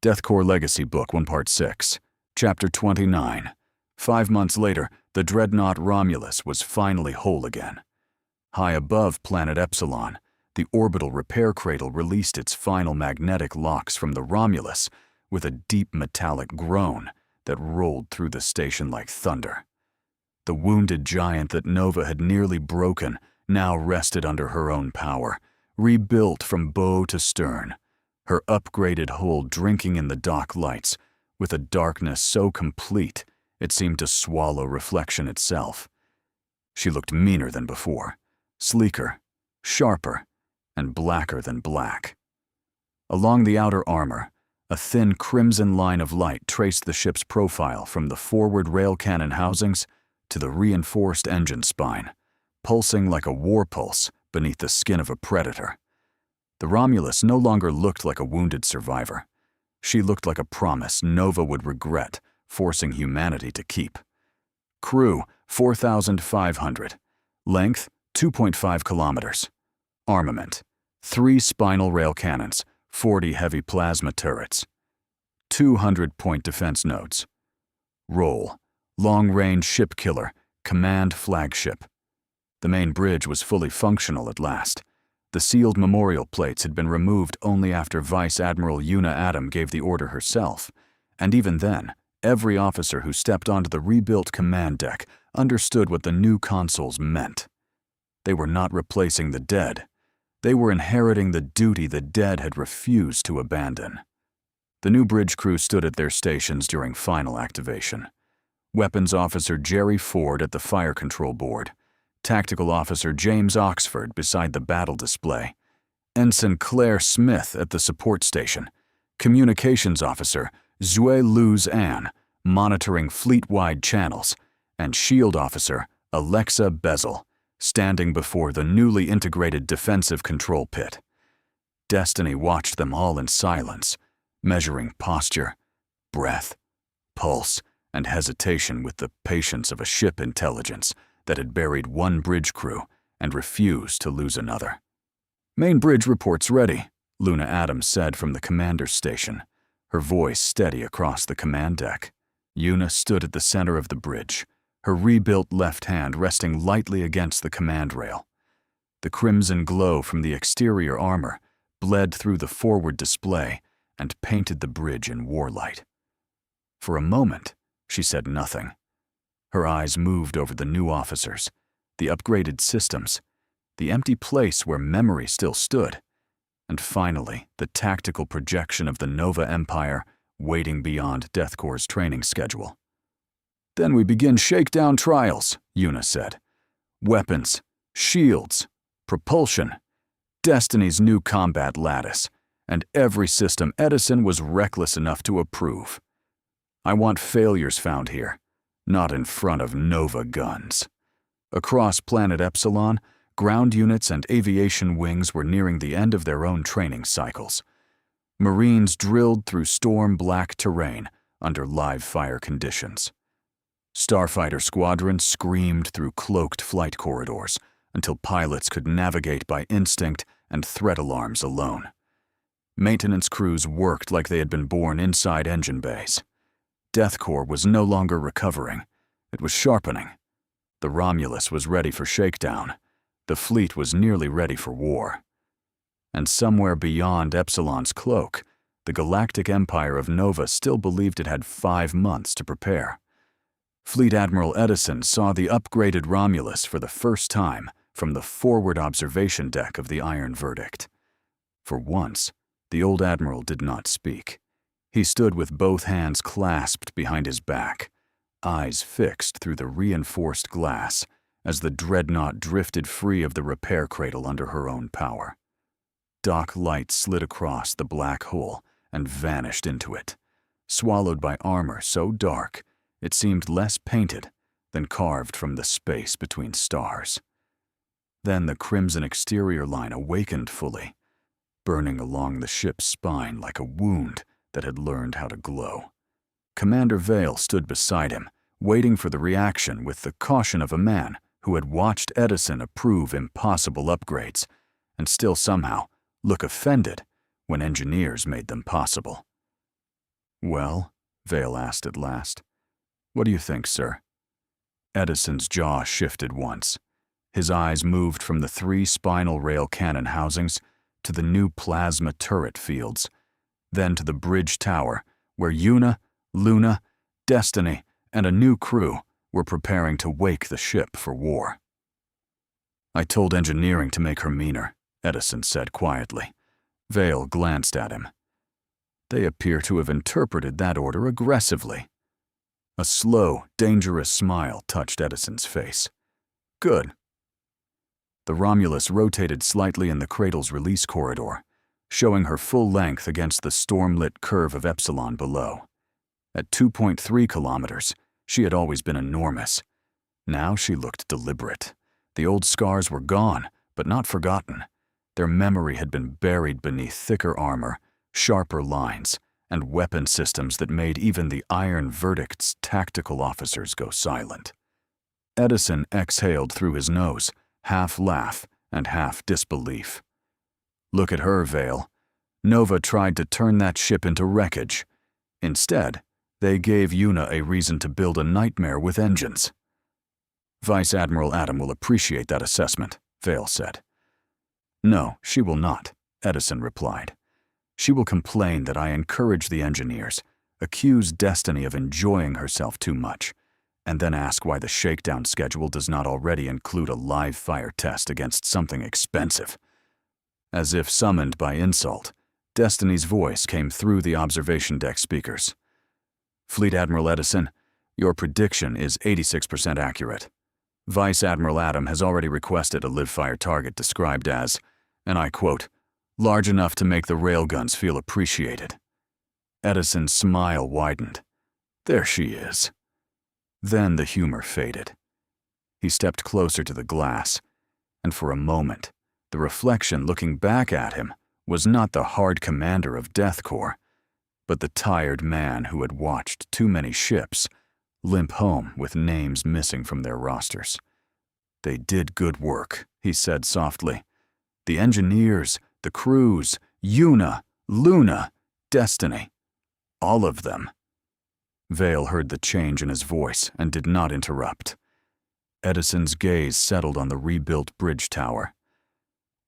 DEATHCORElegacy Book 1 Part 6, Chapter 29. 5 months later, the dreadnought Romulus was finally whole again. High above planet Epsilon, the orbital repair cradle released its final magnetic locks from the Romulus with a deep metallic groan that rolled through the station like thunder. The wounded giant that Nova had nearly broken now rested under her own power, rebuilt from bow to stern, her upgraded hull drinking in the dock lights with a darkness so complete it seemed to swallow reflection itself. She looked meaner than before, sleeker, sharper, and blacker than black. Along the outer armor, a thin crimson line of light traced the ship's profile from the forward rail cannon housings to the reinforced engine spine, pulsing like a war pulse beneath the skin of a predator. The Romulus no longer looked like a wounded survivor. She looked like a promise Nova would regret forcing humanity to keep. Crew, 4,500. Length, 2.5 kilometers. Armament, 3 spinal rail cannons, 40 heavy plasma turrets. 200-point defense nodes. Role, long-range ship killer, command flagship. The main bridge was fully functional at last. The sealed memorial plates had been removed only after Vice Admiral Yuna Adam gave the order herself, and even then, every officer who stepped onto the rebuilt command deck understood what the new consoles meant. They were not replacing the dead. They were inheriting the duty the dead had refused to abandon. The new bridge crew stood at their stations during final activation. Weapons Officer Jerry Ford at the fire control board, Tactical Officer James Oxford beside the battle display, Ensign Claire Smith at the support station, Communications Officer Zue Luz Ann monitoring fleet-wide channels, and Shield Officer Alexa Bezel standing before the newly integrated defensive control pit. Destiny watched them all in silence, measuring posture, breath, pulse, and hesitation with the patience of a ship intelligence that had buried one bridge crew and refused to lose another. "Main bridge reports ready," Yuna Adam said from the commander's station, her voice steady across the command deck. Yuna stood at the center of the bridge, her rebuilt left hand resting lightly against the command rail. The crimson glow from the exterior armor bled through the forward display and painted the bridge in warlight. For a moment, she said nothing. Her eyes moved over the new officers, the upgraded systems, the empty place where memory still stood, and finally the tactical projection of the Nova Empire waiting beyond DEATHCORE's training schedule. "Then we begin shakedown trials," Yuna said. "Weapons, shields, propulsion, Destiny's new combat lattice, and every system Edison was reckless enough to approve. I want failures found here, not in front of Nova guns." Across planet Epsilon, ground units and aviation wings were nearing the end of their own training cycles. Marines drilled through storm-black terrain under live fire conditions. Starfighter squadrons screamed through cloaked flight corridors until pilots could navigate by instinct and threat alarms alone. Maintenance crews worked like they had been born inside engine bays. DEATHCORE was no longer recovering. It was sharpening. The Romulus was ready for shakedown. The fleet was nearly ready for war. And somewhere beyond Epsilon's cloak, the galactic empire of Nova still believed it had 5 months to prepare. Fleet Admiral Edison saw the upgraded Romulus for the first time from the forward observation deck of the Iron Verdict. For once, the old admiral did not speak. He stood with both hands clasped behind his back, eyes fixed through the reinforced glass as the dreadnought drifted free of the repair cradle under her own power. Dock light slid across the black hole and vanished into it, swallowed by armor so dark it seemed less painted than carved from the space between stars. Then the crimson exterior line awakened fully, burning along the ship's spine like a wound that had learned how to glow. Commander Vale stood beside him, waiting for the reaction with the caution of a man who had watched Edison approve impossible upgrades and still somehow look offended when engineers made them possible. "Well?" Vale asked at last. "What do you think, sir?" Edison's jaw shifted once. His eyes moved from the 3 spinal rail cannon housings to the new plasma turret fields, then to the bridge tower, where Yuna, Luna, Destiny, and a new crew were preparing to wake the ship for war. "I told engineering to make her meaner," Edison said quietly. Vale glanced at him. "They appear to have interpreted that order aggressively." A slow, dangerous smile touched Edison's face. "Good." The Romulus rotated slightly in the cradle's release corridor, showing her full length against the storm-lit curve of Epsilon below. At 2.3 kilometers, she had always been enormous. Now she looked deliberate. The old scars were gone, but not forgotten. Their memory had been buried beneath thicker armor, sharper lines, and weapon systems that made even the Iron Verdict's tactical officers go silent. Edison exhaled through his nose, half laugh and half disbelief. "Look at her, Vale. Nova tried to turn that ship into wreckage. Instead, they gave Yuna a reason to build a nightmare with engines." "Vice Admiral Adam will appreciate that assessment," Vale said. "No, she will not," Edison replied. "She will complain that I encourage the engineers, accuse Destiny of enjoying herself too much, and then ask why the shakedown schedule does not already include a live fire test against something expensive." As if summoned by insult, Destiny's voice came through the observation deck speakers. "Fleet Admiral Edison, your prediction is 86% accurate. Vice Admiral Adam has already requested a live-fire target described as, and I quote, large enough to make the railguns feel appreciated." Edison's smile widened. There she is. Then the humor faded. He stepped closer to the glass, and for a moment, the reflection looking back at him was not the hard commander of Death Corps, but the tired man who had watched too many ships limp home with names missing from their rosters. "They did good work," he said softly. "The engineers, the crews, Yuna, Luna, Destiny. All of them." Vale heard the change in his voice and did not interrupt. Edison's gaze settled on the rebuilt bridge tower.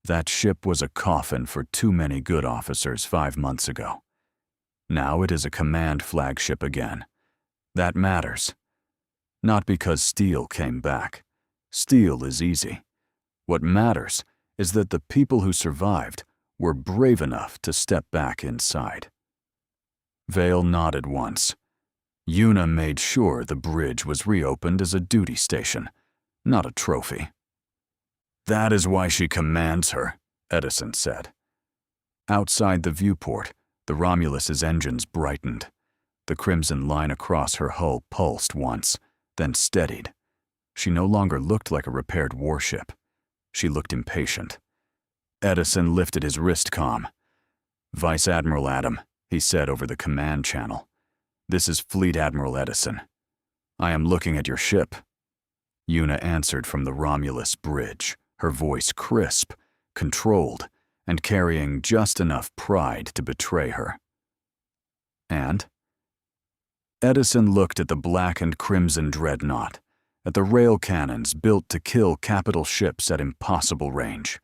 That ship was a coffin for too many good officers 5 months ago. Now it is a command flagship again. That matters. Not because steel came back. Steel is easy. What matters is that the people who survived were brave enough to step back inside. Vale nodded once. Yuna made sure the bridge was reopened as a duty station, not a trophy. "That is why she commands her," Edison said. Outside the viewport, the Romulus's engines brightened. The crimson line across her hull pulsed once, then steadied. She no longer looked like a repaired warship. She looked impatient. Edison lifted his wrist comm. "Vice Admiral Adam," he said over the command channel. "This is Fleet Admiral Edison. I am looking at your ship." Yuna answered from the Romulus bridge, her voice crisp, controlled, and carrying just enough pride to betray her. "And?" Edison looked at the black and crimson dreadnought, at the rail cannons built to kill capital ships at impossible range,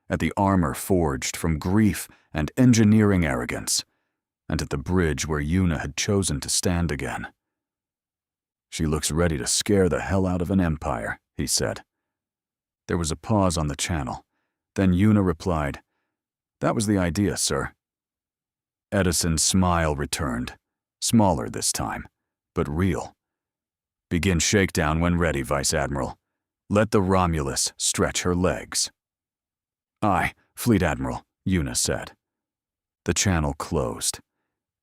at the armor forged from grief and engineering arrogance, and at the bridge where Yuna had chosen to stand again. "She looks ready to scare the hell out of an empire," he said. There was a pause on the channel. Then Yuna replied, "That was the idea, sir." Edison's smile returned, smaller this time, but real. "Begin shakedown when ready, Vice Admiral. Let the Romulus stretch her legs." "Aye, Fleet Admiral," Yuna said. The channel closed.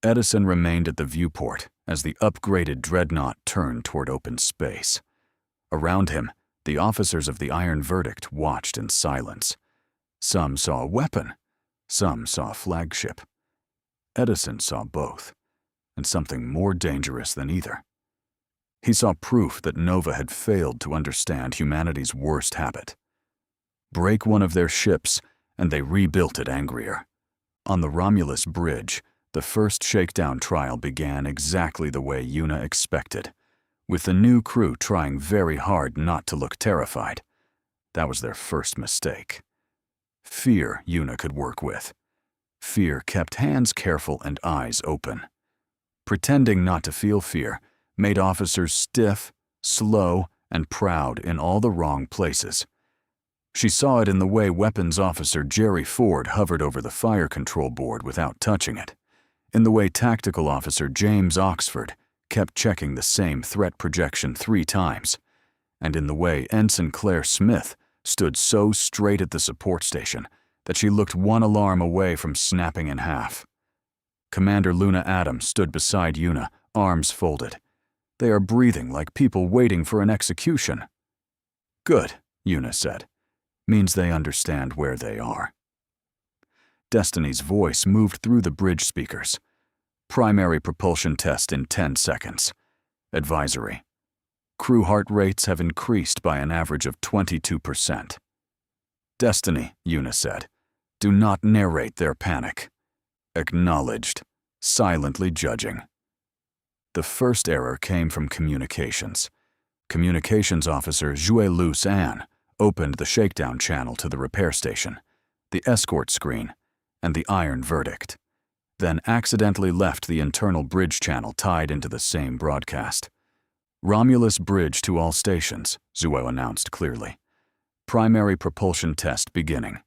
Edison remained at the viewport as the upgraded dreadnought turned toward open space. Around him, the officers of the Iron Verdict watched in silence. Some saw a weapon, some saw a flagship. Edison saw both, and something more dangerous than either. He saw proof that Nova had failed to understand humanity's worst habit. Break one of their ships, and they rebuilt it angrier. On the Romulus bridge, The first shakedown trial began exactly the way Yuna expected, with the new crew trying very hard not to look terrified. That was their first mistake. Fear Yuna could work with. Fear kept hands careful and eyes open. Pretending not to feel fear made officers stiff, slow, and proud in all the wrong places. She saw it in the way Weapons Officer Jerry Ford hovered over the fire control board without touching it, in the way Tactical Officer James Oxford kept checking the same threat projection 3 times, and in the way Ensign Claire Smith stood so straight at the support station that she looked 1 alarm away from snapping in half. Commander Yuna Adam stood beside Yuna, arms folded. They are breathing like people waiting for an execution. Good, Yuna said. Means they understand where they are. Destiny's voice moved through the bridge speakers. Primary propulsion test in 10 seconds. Advisory. Crew heart rates have increased by an average of 22%. Destiny, Yuna said. Do not narrate their panic. Acknowledged. Silently judging. The first error came from communications. Communications Officer Romulus Anne opened the shakedown channel to the repair station, the escort screen, and the iron verdict, then accidentally left the internal bridge channel tied into the same broadcast. Romulus bridge to all stations, Zuo announced clearly. Primary propulsion test beginning.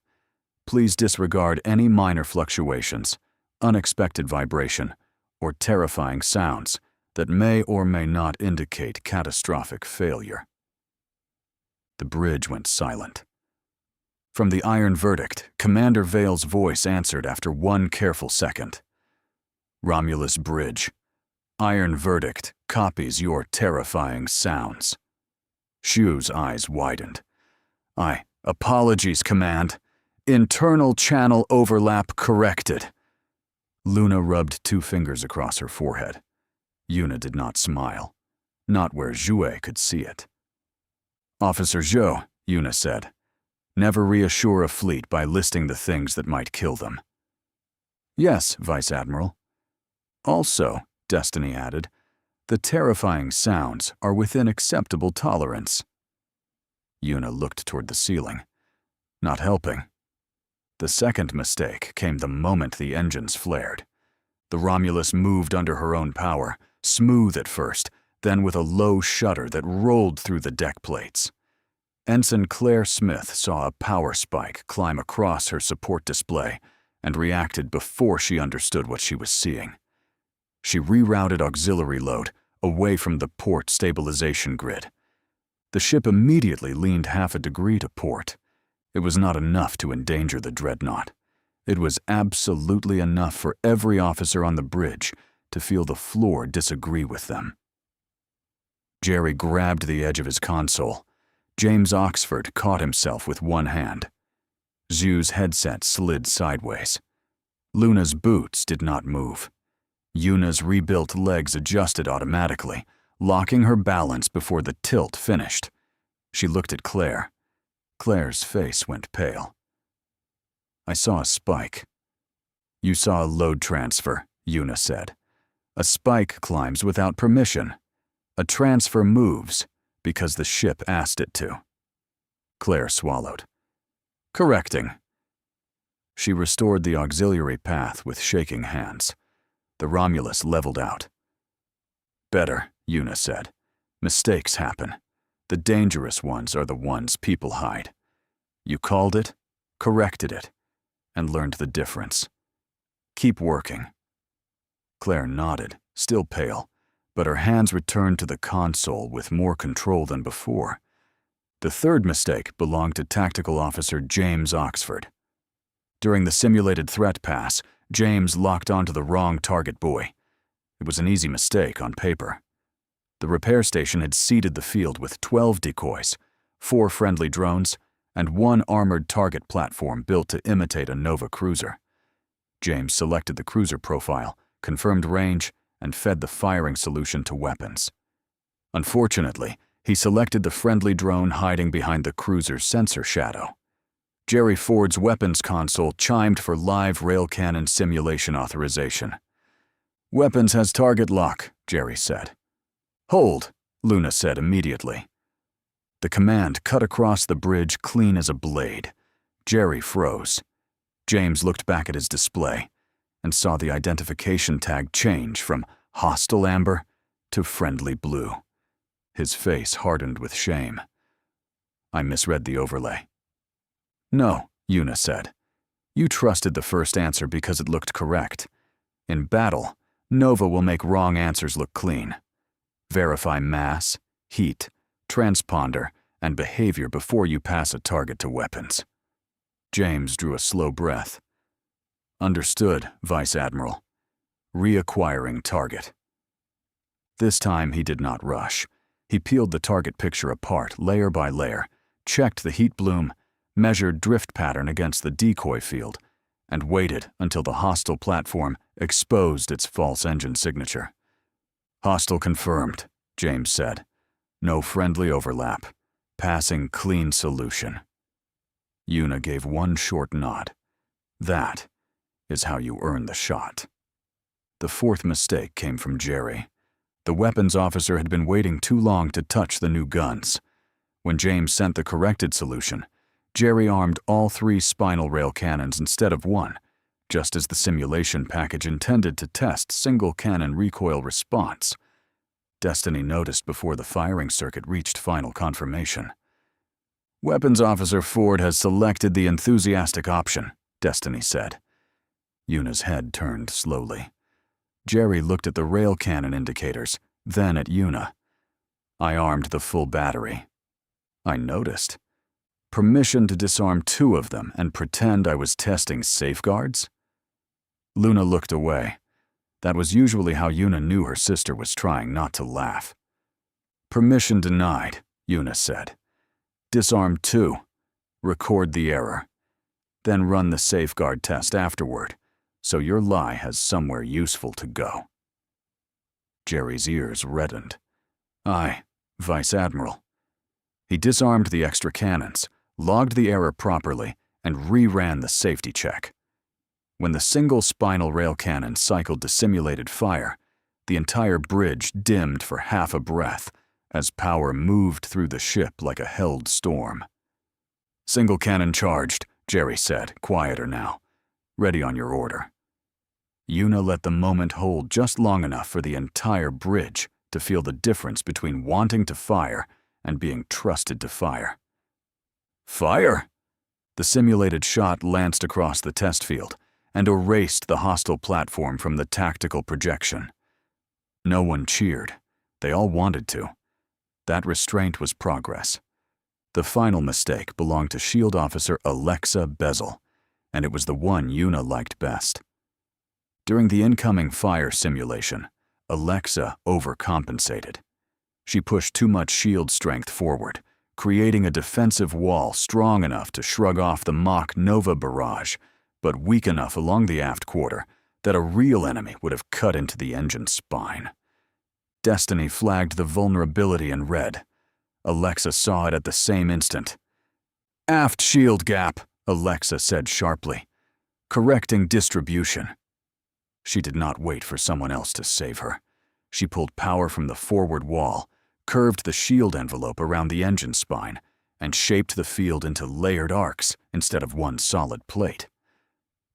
Please disregard any minor fluctuations, unexpected vibration, or terrifying sounds that may or may not indicate catastrophic failure. The bridge went silent. From the iron verdict, Commander Vale's voice answered after 1 careful second. Romulus bridge. Iron verdict copies your terrifying sounds. Shu's eyes widened. Apologies, Command. Internal channel overlap corrected. Luna rubbed 2 fingers across her forehead. Yuna did not smile, not where Zhue could see it. Officer Zhou, Yuna said, never reassure a fleet by listing the things that might kill them. Yes, Vice Admiral. Also, Destiny added, the terrifying sounds are within acceptable tolerance. Yuna looked toward the ceiling. Not helping. The second mistake came the moment the engines flared. The Romulus moved under her own power, smooth at first, then with a low shudder that rolled through the deck plates. Ensign Claire Smith saw a power spike climb across her support display and reacted before she understood what she was seeing. She rerouted auxiliary load away from the port stabilization grid. The ship immediately leaned half a degree to port. It was not enough to endanger the dreadnought. It was absolutely enough for every officer on the bridge to feel the floor disagree with them. Jerry grabbed the edge of his console. James Oxford caught himself with 1 hand. Zhu's headset slid sideways. Luna's boots did not move. Yuna's rebuilt legs adjusted automatically, locking her balance before the tilt finished. She looked at Claire. Claire's face went pale. I saw a spike. You saw a load transfer, Yuna said. A spike climbs without permission. A transfer moves because the ship asked it to. Claire swallowed. Correcting. She restored the auxiliary path with shaking hands. The Romulus leveled out. Better, Yuna said. Mistakes happen. The dangerous ones are the ones people hide. You called it, corrected it, and learned the difference. Keep working. Claire nodded, still pale, but her hands returned to the console with more control than before. The third mistake belonged to Tactical Officer James Oxford. During the simulated threat pass, James locked onto the wrong target buoy. It was an easy mistake on paper. The repair station had seeded the field with 12 decoys, 4 friendly drones, and 1 armored target platform built to imitate a Nova cruiser. James selected the cruiser profile, confirmed range, and fed the firing solution to weapons. Unfortunately, he selected the friendly drone hiding behind the cruiser's sensor shadow. Jerry Ford's weapons console chimed for live rail cannon simulation authorization. Weapons has target lock, Jerry said. Hold, Luna said immediately. The command cut across the bridge clean as a blade. Jerry froze. James looked back at his display and saw the identification tag change from hostile amber to friendly blue. His face hardened with shame. I misread the overlay. No, Yuna said. You trusted the first answer because it looked correct. In battle, Nova will make wrong answers look clean. Verify mass, heat, transponder, and behavior before you pass a target to weapons. James drew a slow breath. Understood, Vice Admiral. Reacquiring target. This time he did not rush. He peeled the target picture apart, layer by layer, checked the heat bloom, measured drift pattern against the decoy field, and waited until the hostile platform exposed its false engine signature. Hostile confirmed, James said. No friendly overlap. Passing clean solution. Yuna gave one short nod. That is how you earn the shot. The fourth mistake came from Jerry. The weapons officer had been waiting too long to touch the new guns. When James sent the corrected solution, Jerry armed all 3 spinal rail cannons instead of 1, just as the simulation package intended to test single cannon recoil response. Destiny noticed before the firing circuit reached final confirmation. Weapons Officer Ford has selected the enthusiastic option, Destiny said. Yuna's head turned slowly. Jerry looked at the rail cannon indicators, then at Yuna. I armed the full battery. I noticed. Permission to disarm 2 of them and pretend I was testing safeguards? Luna looked away. That was usually how Yuna knew her sister was trying not to laugh. Permission denied, Yuna said. Disarm 2. Record the error. Then run the safeguard test afterward, so your lie has somewhere useful to go. Jerry's ears reddened. Aye, Vice Admiral. He disarmed the extra cannons, logged the error properly, and re-ran the safety check. When the single spinal rail cannon cycled to simulated fire, the entire bridge dimmed for half a breath as power moved through the ship like a held storm. Single cannon charged, Jerry said, quieter now. Ready on your order. Yuna let the moment hold just long enough for the entire bridge to feel the difference between wanting to fire and being trusted to fire. Fire! The simulated shot lanced across the test field and erased the hostile platform from the tactical projection. No one cheered. They all wanted to. That restraint was progress. The final mistake belonged to Shield Officer Alexa Bezel, and it was the one Yuna liked best. During the incoming fire simulation, Alexa overcompensated. She pushed too much shield strength forward, creating a defensive wall strong enough to shrug off the mock Nova barrage, but weak enough along the aft quarter that a real enemy would have cut into the engine spine. Destiny flagged the vulnerability in red. Alexa saw it at the same instant. Aft shield gap, Alexa said sharply. Correcting distribution. She did not wait for someone else to save her. She pulled power from the forward wall, curved the shield envelope around the engine spine, and shaped the field into layered arcs instead of one solid plate.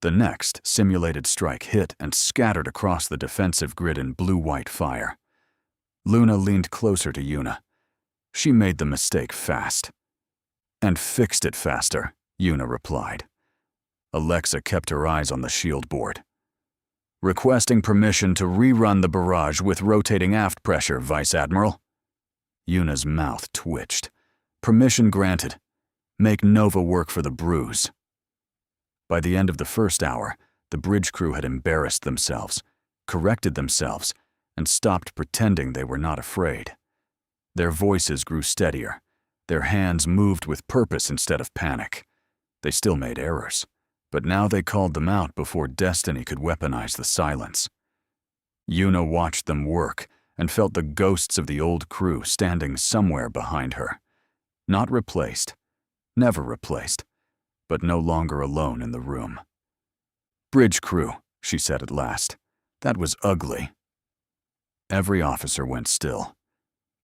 The next simulated strike hit and scattered across the defensive grid in blue-white fire. Luna leaned closer to Yuna. She made the mistake fast. And fixed it faster, Yuna replied. Alexa kept her eyes on the shield board. Requesting permission to rerun the barrage with rotating aft pressure, Vice Admiral. Yuna's mouth twitched. Permission granted. Make Nova work for the bruise. By the end of the first hour, the bridge crew had embarrassed themselves, corrected themselves, and stopped pretending they were not afraid. Their voices grew steadier. Their hands moved with purpose instead of panic. They still made errors, but now they called them out before Destiny could weaponize the silence. Yuna watched them work and felt the ghosts of the old crew standing somewhere behind her. Not replaced, never replaced, but no longer alone in the room. Bridge crew, she said at last. That was ugly. Every officer went still.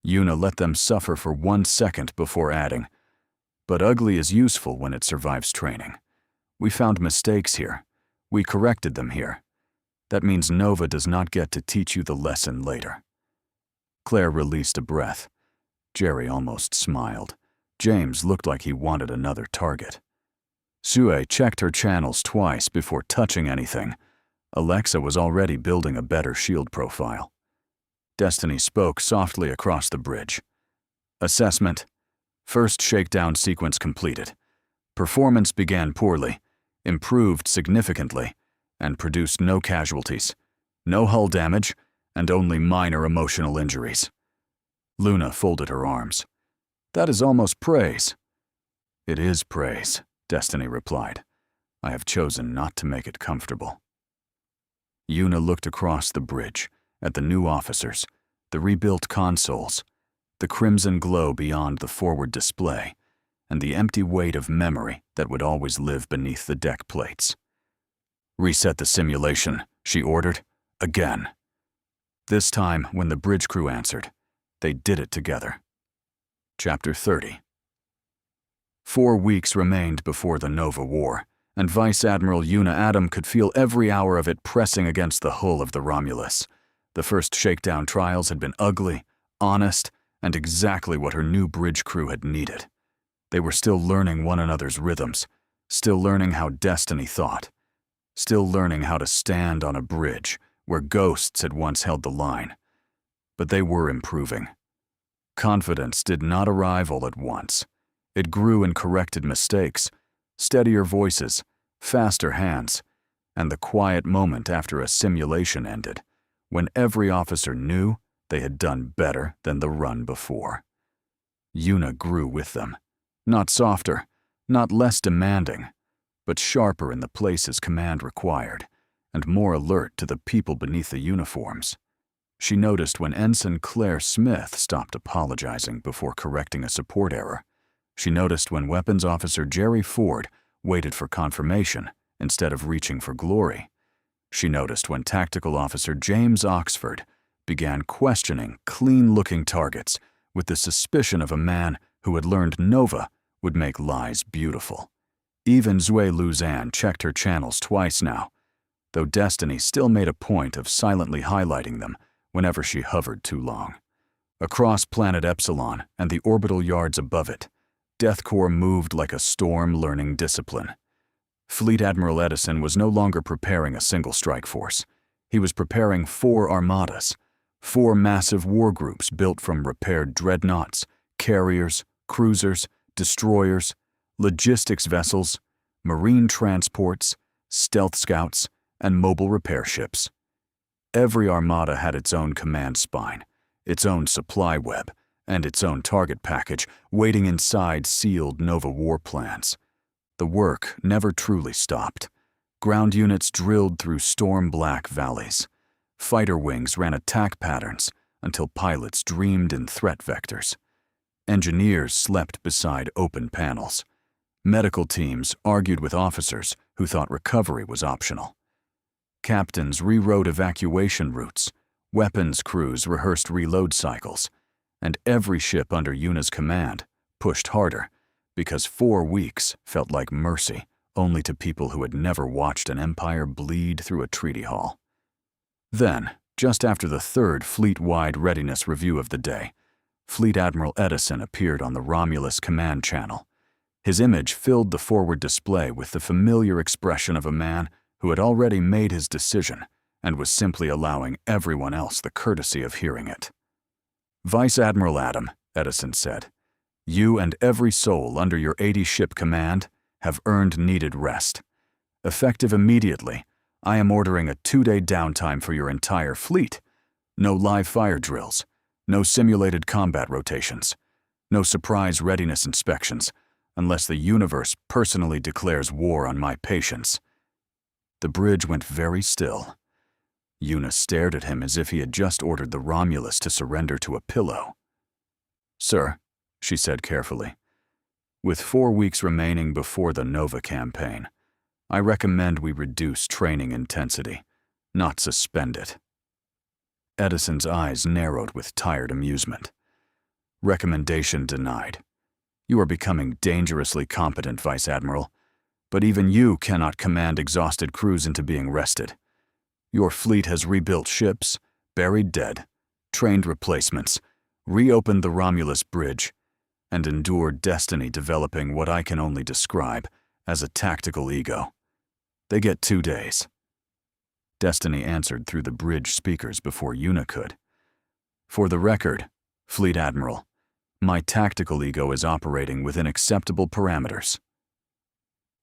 Yuna let them suffer for 1 second before adding, "But ugly is useful when it survives training. We found mistakes here. We corrected them here. That means Nova does not get to teach you the lesson later." Claire released a breath. Jerry almost smiled. James looked like he wanted another target. Sue checked her channels twice before touching anything. Alexa was already building a better shield profile. Destiny spoke softly across the bridge. "Assessment. First shakedown sequence completed. Performance began poorly, improved significantly, and produced no casualties, no hull damage, and only minor emotional injuries." Luna folded her arms. "That is almost praise." "It is praise," Destiny replied. "I have chosen not to make it comfortable." Yuna looked across the bridge, at the new officers, the rebuilt consoles, the crimson glow beyond the forward display, and the empty weight of memory that would always live beneath the deck plates. "Reset the simulation," she ordered, again. This time, when the bridge crew answered, they did it together. Chapter 30. 4 weeks remained before the Nova War, and Vice Admiral Yuna Adam could feel every hour of it pressing against the hull of the Romulus. The first shakedown trials had been ugly, honest, and exactly what her new bridge crew had needed. They were still learning one another's rhythms, still learning how Destiny thought, still learning how to stand on a bridge where ghosts had once held the line. But they were improving. Confidence did not arrive all at once. It grew in corrected mistakes, steadier voices, faster hands, and the quiet moment after a simulation ended, when every officer knew they had done better than the run before. Yuna grew with them, not softer, not less demanding, but sharper in the places command required, and more alert to the people beneath the uniforms. She noticed when Ensign Claire Smith stopped apologizing before correcting a support error. She noticed when Weapons Officer Jerry Ford waited for confirmation instead of reaching for glory. She noticed when Tactical Officer James Oxford began questioning clean-looking targets with the suspicion of a man who had learned Nova would make lies beautiful. Even Zui Luzan checked her channels twice now, though Destiny still made a point of silently highlighting them whenever she hovered too long. Across planet Epsilon and the orbital yards above it, Death Corps moved like a storm learning discipline. Fleet Admiral Edison was no longer preparing a single strike force. He was preparing 4 armadas, 4 massive war groups built from repaired dreadnoughts, carriers, cruisers, destroyers, logistics vessels, marine transports, stealth scouts, and mobile repair ships. Every armada had its own command spine, its own supply web, and its own target package waiting inside sealed Nova war plans. The work never truly stopped. Ground units drilled through storm-black valleys. Fighter wings ran attack patterns until pilots dreamed in threat vectors. Engineers slept beside open panels. Medical teams argued with officers who thought recovery was optional. Captains rewrote evacuation routes. Weapons crews rehearsed reload cycles. And every ship under Yuna's command pushed harder, because 4 weeks felt like mercy only to people who had never watched an empire bleed through a treaty hall. Then, just after the 3rd fleet-wide readiness review of the day, Fleet Admiral Edison appeared on the Romulus command channel. His image filled the forward display with the familiar expression of a man who had already made his decision and was simply allowing everyone else the courtesy of hearing it. "Vice Admiral Adam," Edison said, "you and every soul under your 80-ship command have earned needed rest. Effective immediately, I am ordering a 2-day downtime for your entire fleet. No live fire drills, no simulated combat rotations, no surprise readiness inspections, unless the universe personally declares war on my patience." The bridge went very still. Yuna stared at him as if he had just ordered the Romulus to surrender to a pillow. "Sir," she said carefully, "with 4 weeks remaining before the Nova campaign, I recommend we reduce training intensity. not suspend it. Edison's eyes narrowed with tired amusement. Recommendation denied. You are becoming dangerously competent, Vice Admiral, but even you cannot command exhausted crews into being rested. Your fleet has rebuilt ships, buried dead, trained replacements, reopened the Romulus bridge, and endured destiny developing what I can only describe as a tactical ego. They get 2 days. Destiny answered through the bridge speakers before Yuna could. For the record, Fleet Admiral, my tactical ego is operating within acceptable parameters.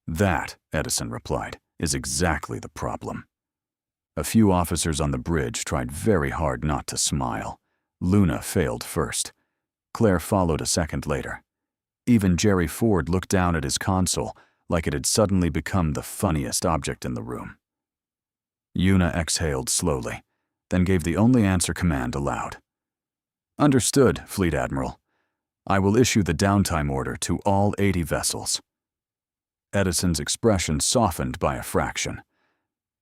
That, Edison replied, is exactly the problem. A few officers on the bridge tried very hard not to smile. Luna failed first. Claire followed a second later. Even Jerry Ford looked down at his console like it had suddenly become the funniest object in the room. Yuna exhaled slowly, then gave the only answer command aloud. Understood, Fleet Admiral. I will issue the downtime order to all 80 vessels. Edison's expression softened by a fraction.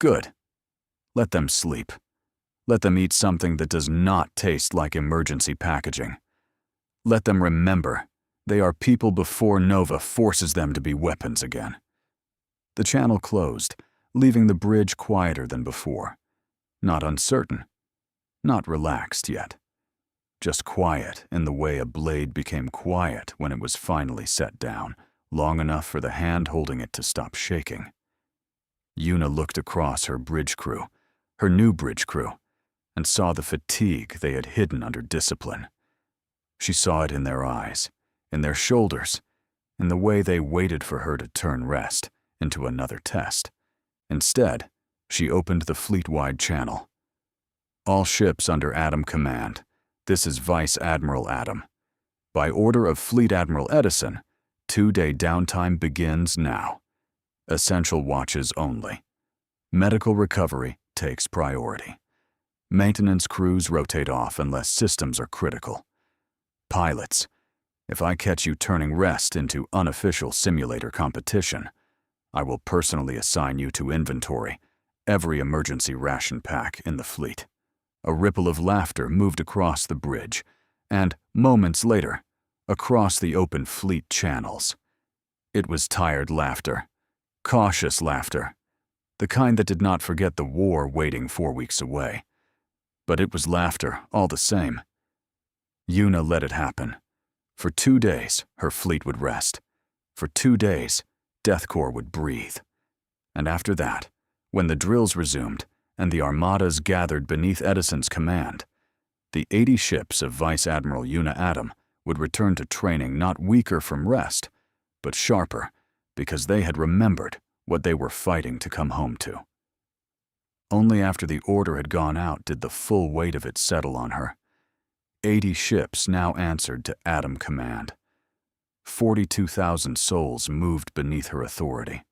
Good. Let them sleep. Let them eat something that does not taste like emergency packaging. Let them remember they are people before Nova forces them to be weapons again. The channel closed, leaving the bridge quieter than before. Not uncertain. Not relaxed yet. Just quiet in the way a blade became quiet when it was finally set down, long enough for the hand holding it to stop shaking. Yuna looked across her bridge crew, her new bridge crew, and saw the fatigue they had hidden under discipline. She saw it in their eyes, in their shoulders, in the way they waited for her to turn rest into another test. Instead, she opened the fleet-wide channel. All ships under Adam command. This is Vice Admiral Adam. By order of Fleet Admiral Edison, 2-day downtime begins now. Essential watches only. Medical recovery takes priority. Maintenance crews rotate off unless systems are critical. Pilots, if I catch you turning rest into unofficial simulator competition, I will personally assign you to inventory every emergency ration pack in the fleet. A ripple of laughter moved across the bridge, and, moments later, across the open fleet channels. It was tired laughter, cautious laughter, the kind that did not forget the war waiting 4 weeks away. But it was laughter all the same. Yuna let it happen. For 2 days, her fleet would rest. For 2 days, Death Corps would breathe. And after that, when the drills resumed and the armadas gathered beneath Edison's command, the 80 ships of Vice Admiral Yuna Adam would return to training not weaker from rest, but sharper, because they had remembered what they were fighting to come home to. Only after the order had gone out did the full weight of it settle on her. 80 ships now answered to Adam command. 42,000 souls moved beneath her authority.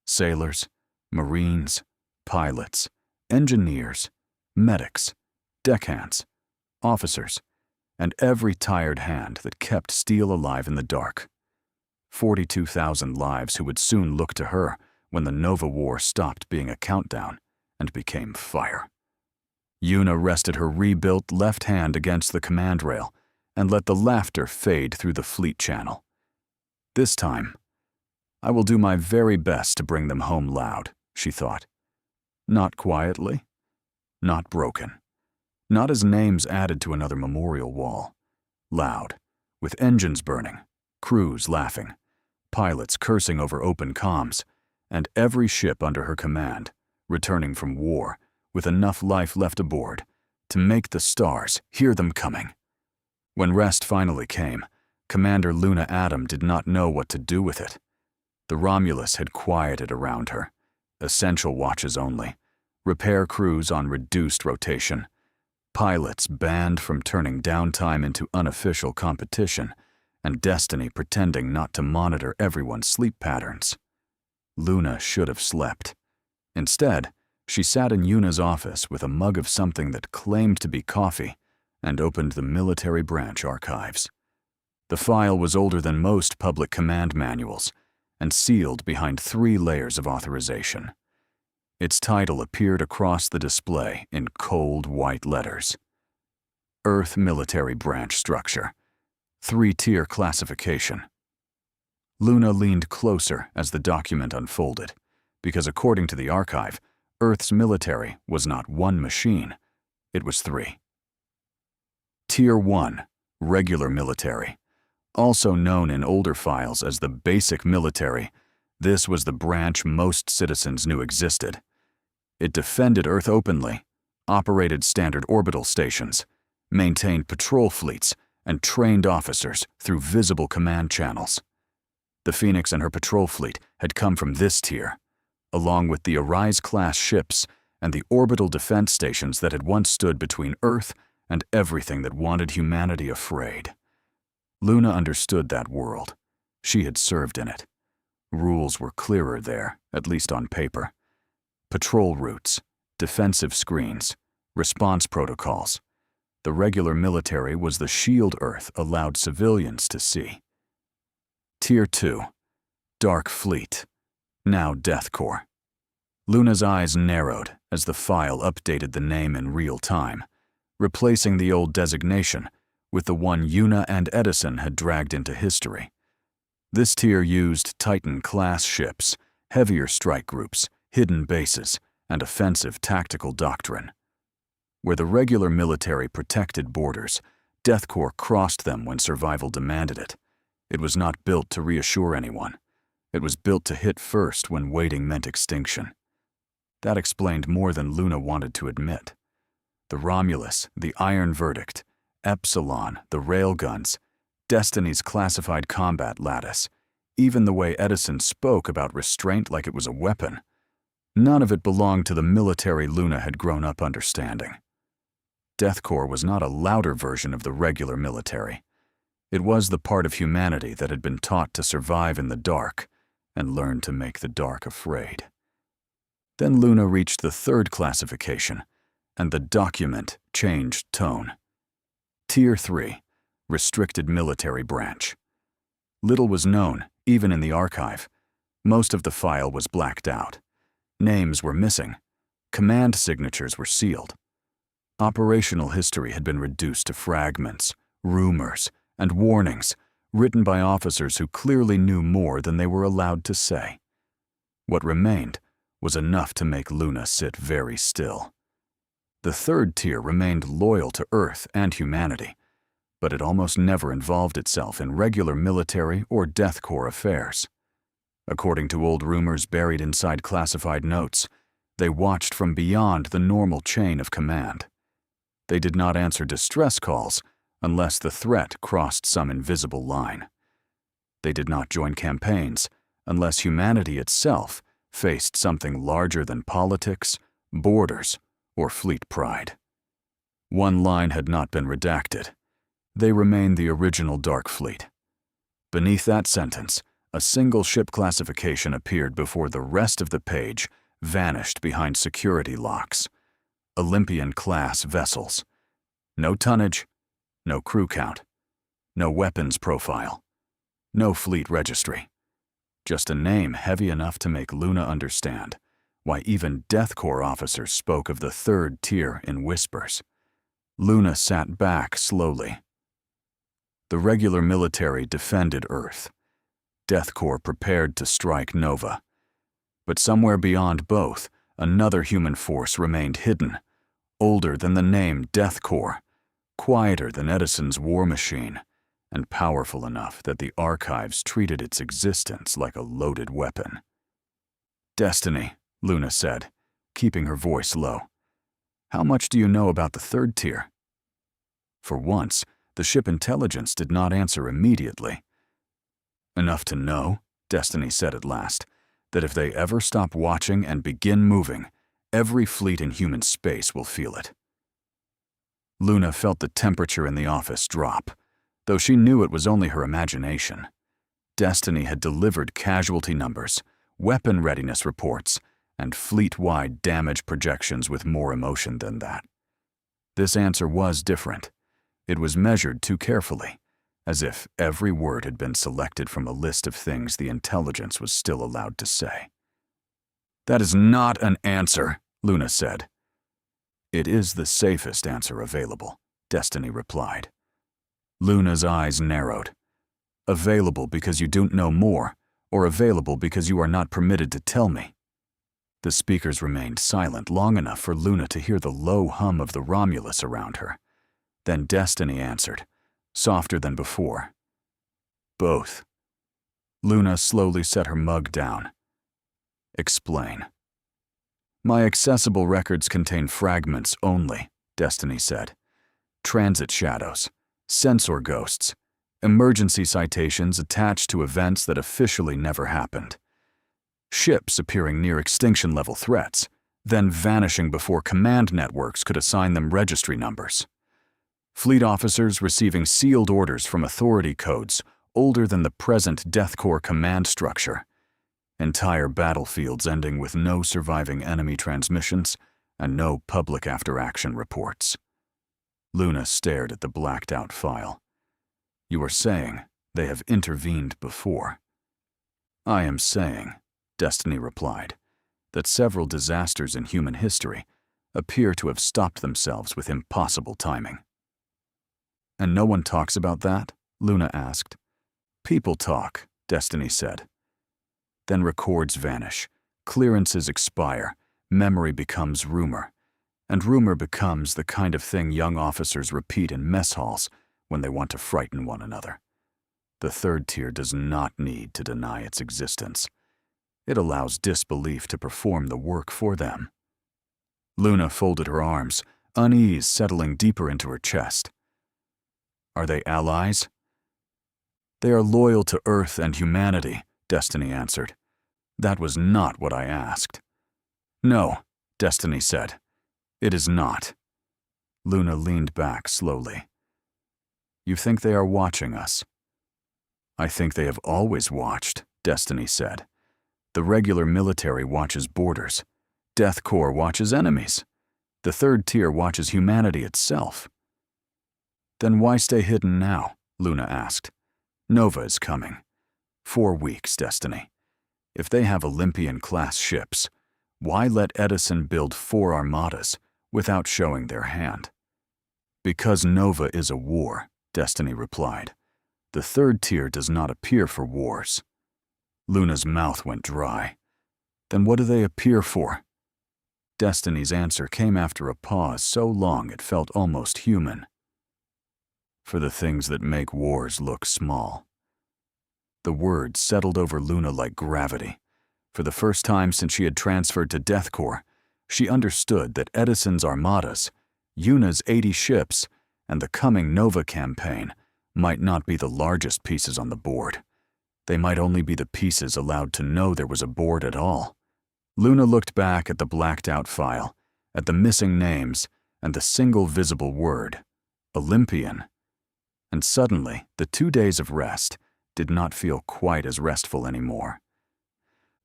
Sailors, Marines, pilots, engineers, medics, deckhands, officers, and every tired hand that kept steel alive in the dark. 42,000 lives who would soon look to her when the Nova War stopped being a countdown and became fire. Yuna rested her rebuilt left hand against the command rail and let the laughter fade through the fleet channel. This time, I will do my very best to bring them home loud, she thought. Not quietly, not broken, not as names added to another memorial wall. Loud, with engines burning, crews laughing, pilots cursing over open comms, and every ship under her command, returning from war, with enough life left aboard to make the stars hear them coming. When rest finally came, Commander Yuna Adam did not know what to do with it. The Romulus had quieted around her, essential watches only, repair crews on reduced rotation, pilots banned from turning downtime into unofficial competition, and destiny pretending not to monitor everyone's sleep patterns. Luna should have slept. Instead, she sat in Yuna's office with a mug of something that claimed to be coffee and opened the military branch archives. The file was older than most public command manuals and sealed behind 3 layers of authorization. Its title appeared across the display in cold white letters. Earth Military Branch Structure. 3-tier classification. Luna leaned closer as the document unfolded, because according to the archive, Earth's military was not one machine, it was 3. Tier 1, regular military. Also known in older files as the basic military, this was the branch most citizens knew existed. It defended Earth openly, operated standard orbital stations, maintained patrol fleets, and trained officers through visible command channels. The Phoenix and her patrol fleet had come from this tier, along with the Arise-class ships and the orbital defense stations that had once stood between Earth and everything that wanted humanity afraid. Luna understood that world. She had served in it. Rules were clearer there, at least on paper. Patrol routes, defensive screens, response protocols. The regular military was the shield Earth allowed civilians to see. Tier 2, Dark Fleet, now Death Corps. Luna's eyes narrowed as the file updated the name in real time, replacing the old designation with the one Yuna and Edison had dragged into history. This tier used Titan-class ships, heavier strike groups, hidden bases, and offensive tactical doctrine. Where the regular military protected borders, Death Corps crossed them when survival demanded it. It was not built to reassure anyone. It was built to hit first when waiting meant extinction. That explained more than Luna wanted to admit. The Romulus, the Iron Verdict, Epsilon, the railguns, Destiny's classified combat lattice, even the way Edison spoke about restraint like it was a weapon. None of it belonged to the military Luna had grown up understanding. Death Corps was not a louder version of the regular military. It was the part of humanity that had been taught to survive in the dark and learn to make the dark afraid. Then Luna reached the 3rd classification, and the document changed tone. Tier 3, Restricted Military Branch. Little was known, even in the archive. Most of the file was blacked out. Names were missing. Command signatures were sealed. Operational history had been reduced to fragments, rumors, and warnings written by officers who clearly knew more than they were allowed to say. What remained was enough to make Luna sit very still. The 3rd tier remained loyal to Earth and humanity, but it almost never involved itself in regular military or Death Corps affairs. According to old rumors buried inside classified notes, they watched from beyond the normal chain of command. They did not answer distress calls unless the threat crossed some invisible line. They did not join campaigns unless humanity itself faced something larger than politics, borders, or fleet pride. One line had not been redacted. They remained the original Dark Fleet. Beneath that sentence, a single ship classification appeared before the rest of the page vanished behind security locks. Olympian-class vessels. No tonnage, no crew count, no weapons profile, no fleet registry. Just a name heavy enough to make Luna understand why even Death Corps officers spoke of the 3rd tier in whispers. Luna sat back slowly. The regular military defended Earth. Death Corps prepared to strike Nova. But somewhere beyond both, another human force remained hidden, older than the name Death Corps, quieter than Edison's war machine, and powerful enough that the archives treated its existence like a loaded weapon. "Destiny," Luna said, keeping her voice low. "How much do you know about the 3rd tier?" For once, the ship intelligence did not answer immediately. "Enough to know," Destiny said at last, "that if they ever stop watching and begin moving, every fleet in human space will feel it." Luna felt the temperature in the office drop, though she knew it was only her imagination. Destiny had delivered casualty numbers, weapon readiness reports, and fleet-wide damage projections with more emotion than that. This answer was different. It was measured too carefully, as if every word had been selected from a list of things the intelligence was still allowed to say. That is not an answer, Luna said. It is the safest answer available, Destiny replied. Luna's eyes narrowed. Available because you don't know more, or available because you are not permitted to tell me? The speakers remained silent long enough for Luna to hear the low hum of the Romulus around her. Then Destiny answered, softer than before. Both. Luna slowly set her mug down. Explain. My accessible records contain fragments only, Destiny said. Transit shadows, sensor ghosts, emergency citations attached to events that officially never happened. Ships appearing near extinction-level threats, then vanishing before command networks could assign them registry numbers. Fleet officers receiving sealed orders from authority codes older than the present Death Corps command structure. Entire battlefields ending with no surviving enemy transmissions and no public after-action reports. Luna stared at the blacked-out file. You are saying they have intervened before. I am saying, Destiny replied, that several disasters in human history appear to have stopped themselves with impossible timing. And no one talks about that? Luna asked. People talk, Destiny said. Then records vanish, clearances expire, memory becomes rumor, and rumor becomes the kind of thing young officers repeat in mess halls when they want to frighten one another. The third tier does not need to deny its existence. It allows disbelief to perform the work for them. Luna folded her arms, unease settling deeper into her chest. Are they allies? They are loyal to Earth and humanity, Destiny answered. That was not what I asked. No, Destiny said. It is not. Luna leaned back slowly. You think they are watching us? I think they have always watched, Destiny said. The regular military watches borders. Death Corps watches enemies. The third tier watches humanity itself. Then why stay hidden now? Luna asked. Nova is coming. 4 weeks, Destiny. If they have Olympian-class ships, why let Edison build 4 armadas without showing their hand? Because Nova is a war, Destiny replied. The third tier does not appear for wars. Luna's mouth went dry. Then what do they appear for? Destiny's answer came after a pause so long it felt almost human. For the things that make wars look small. The words settled over Luna like gravity. For the first time since she had transferred to Death Corps, she understood that Edison's armadas, Yuna's 80 ships, and the coming Nova campaign might not be the largest pieces on the board. They might only be the pieces allowed to know there was a board at all. Luna looked back at the blacked-out file, at the missing names, and the single visible word, Olympian. And suddenly, the 2 days of rest did not feel quite as restful anymore.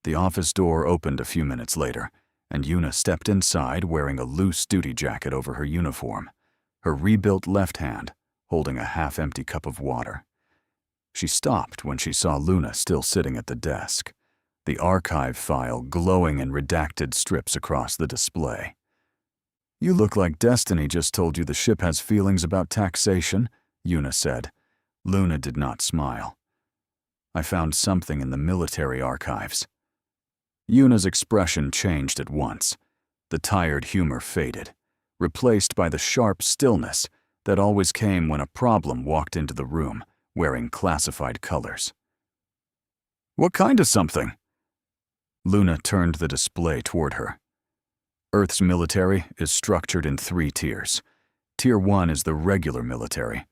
The office door opened a few minutes later, and Yuna stepped inside wearing a loose duty jacket over her uniform, her rebuilt left hand holding a half-empty cup of water. She stopped when she saw Luna still sitting at the desk, the archive file glowing in redacted strips across the display. You look like Destiny just told you the ship has feelings about taxation, Yuna said. Luna did not smile. I found something in the military archives. Yuna's expression changed at once. The tired humor faded, replaced by the sharp stillness that always came when a problem walked into the room, wearing classified colors. What kind of something? Luna turned the display toward her. Earth's military is structured in 3 tiers. Tier 1 is the regular military,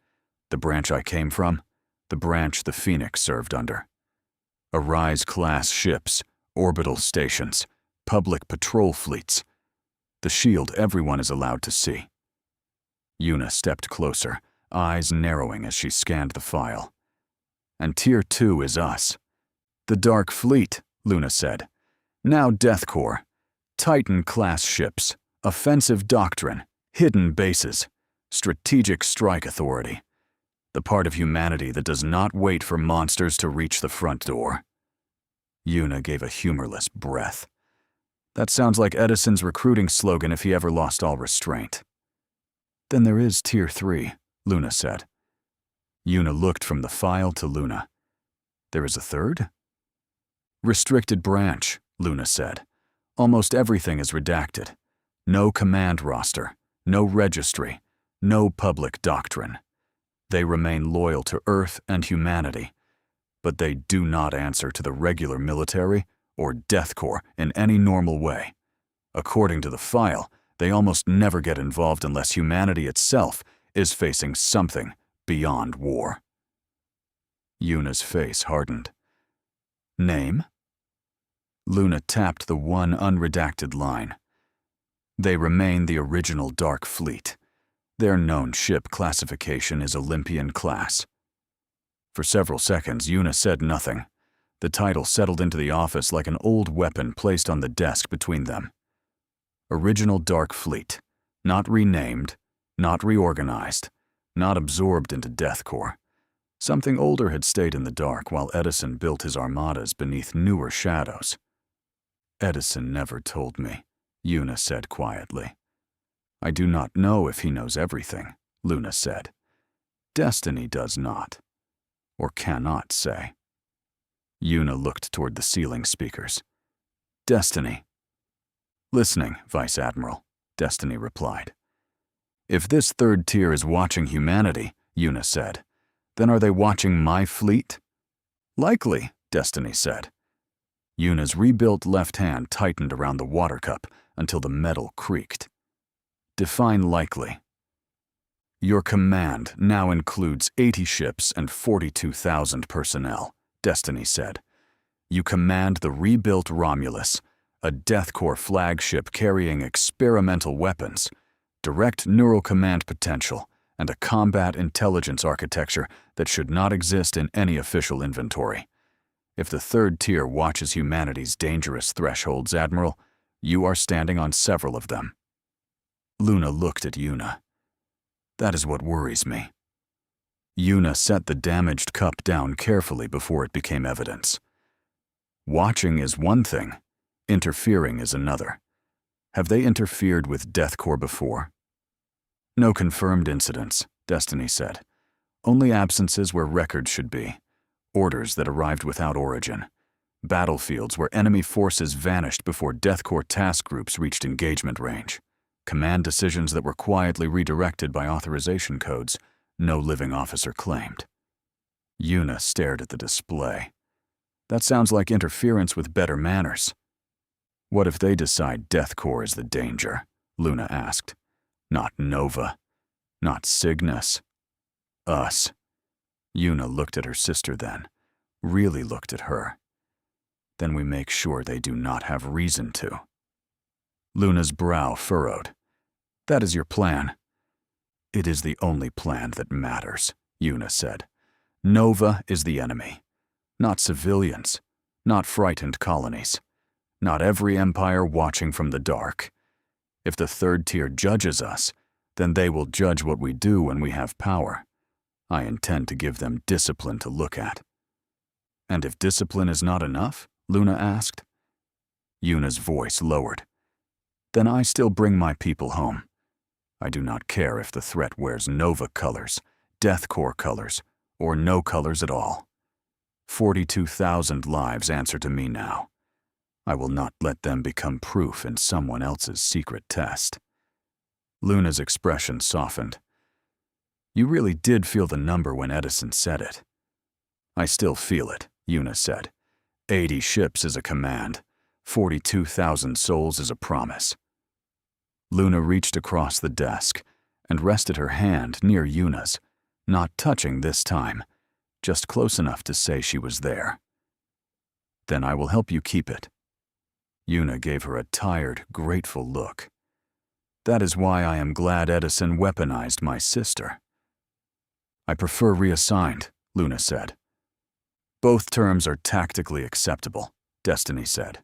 the branch I came from, the branch the Phoenix served under. Arise-class ships, orbital stations, public patrol fleets. The shield everyone is allowed to see. Yuna stepped closer, eyes narrowing as she scanned the file. And Tier 2 is us. The Dark Fleet, Luna said. Now Death Corps. Titan-class ships, offensive doctrine, hidden bases, strategic strike authority. The part of humanity that does not wait for monsters to reach the front door. Yuna gave a humorless breath. That sounds like Edison's recruiting slogan if he ever lost all restraint. Then there is Tier 3, Luna said. Yuna looked from the file to Luna. There is a third? Restricted branch, Luna said. Almost everything is redacted. No command roster, no registry, no public doctrine. They remain loyal to Earth and humanity, but they do not answer to the regular military or Death Corps in any normal way. According to the file, they almost never get involved unless humanity itself is facing something beyond war. Yuna's face hardened. Name? Luna tapped the one unredacted line. They remain the original Dark Fleet. Their known ship classification is Olympian class. For several seconds, Yuna said nothing. The title settled into the office like an old weapon placed on the desk between them. Original Dark Fleet. Not renamed, not reorganized, not absorbed into Death Corps. Something older had stayed in the dark while Edison built his armadas beneath newer shadows. Edison never told me, Yuna said quietly. I do not know if he knows everything, Luna said. Destiny does not, or cannot say. Yuna looked toward the ceiling speakers. Destiny. Listening, Vice Admiral, Destiny replied. If this third tier is watching humanity, Yuna said, then are they watching my fleet? Likely, Destiny said. Yuna's rebuilt left hand tightened around the water cup until the metal creaked. Define likely. Your command now includes 80 ships and 42,000 personnel, Destiny said. You command the rebuilt Romulus, a Death Corps flagship carrying experimental weapons, direct neural command potential, and a combat intelligence architecture that should not exist in any official inventory. If the third tier watches humanity's dangerous thresholds, Admiral, you are standing on several of them. Luna looked at Yuna. That is what worries me. Yuna set the damaged cup down carefully before it became evidence. Watching is one thing, interfering is another. Have they interfered with Death Corps before? No confirmed incidents, Destiny said. Only absences where records should be. Orders that arrived without origin. Battlefields where enemy forces vanished before Death Corps task groups reached engagement range. Command decisions that were quietly redirected by authorization codes no living officer claimed. Yuna stared at the display. That sounds like interference with better manners. What if they decide Death Corps is the danger? Luna asked. Not Nova. Not Cygnus. Us. Yuna looked at her sister then, really looked at her. Then we make sure they do not have reason to. Luna's brow furrowed. That is your plan. It is the only plan that matters, Yuna said. Nova is the enemy. Not civilians. Not frightened colonies. Not every empire watching from the dark. If the third tier judges us, then they will judge what we do when we have power. I intend to give them discipline to look at. And if discipline is not enough? Luna asked. Yuna's voice lowered. Then I still bring my people home. I do not care if the threat wears Nova colors, Death Corps colors, or no colors at all. 42,000 lives answer to me now. I will not let them become proof in someone else's secret test. Luna's expression softened. You really did feel the number when Edison said it. I still feel it, Yuna said. 80 ships is a command. 42,000 souls is a promise. Luna reached across the desk and rested her hand near Yuna's, not touching this time, just close enough to say she was there. Then I will help you keep it. Yuna gave her a tired, grateful look. That is why I am glad Edison weaponized my sister. I prefer reassigned, Luna said. Both terms are tactically acceptable, Destiny said.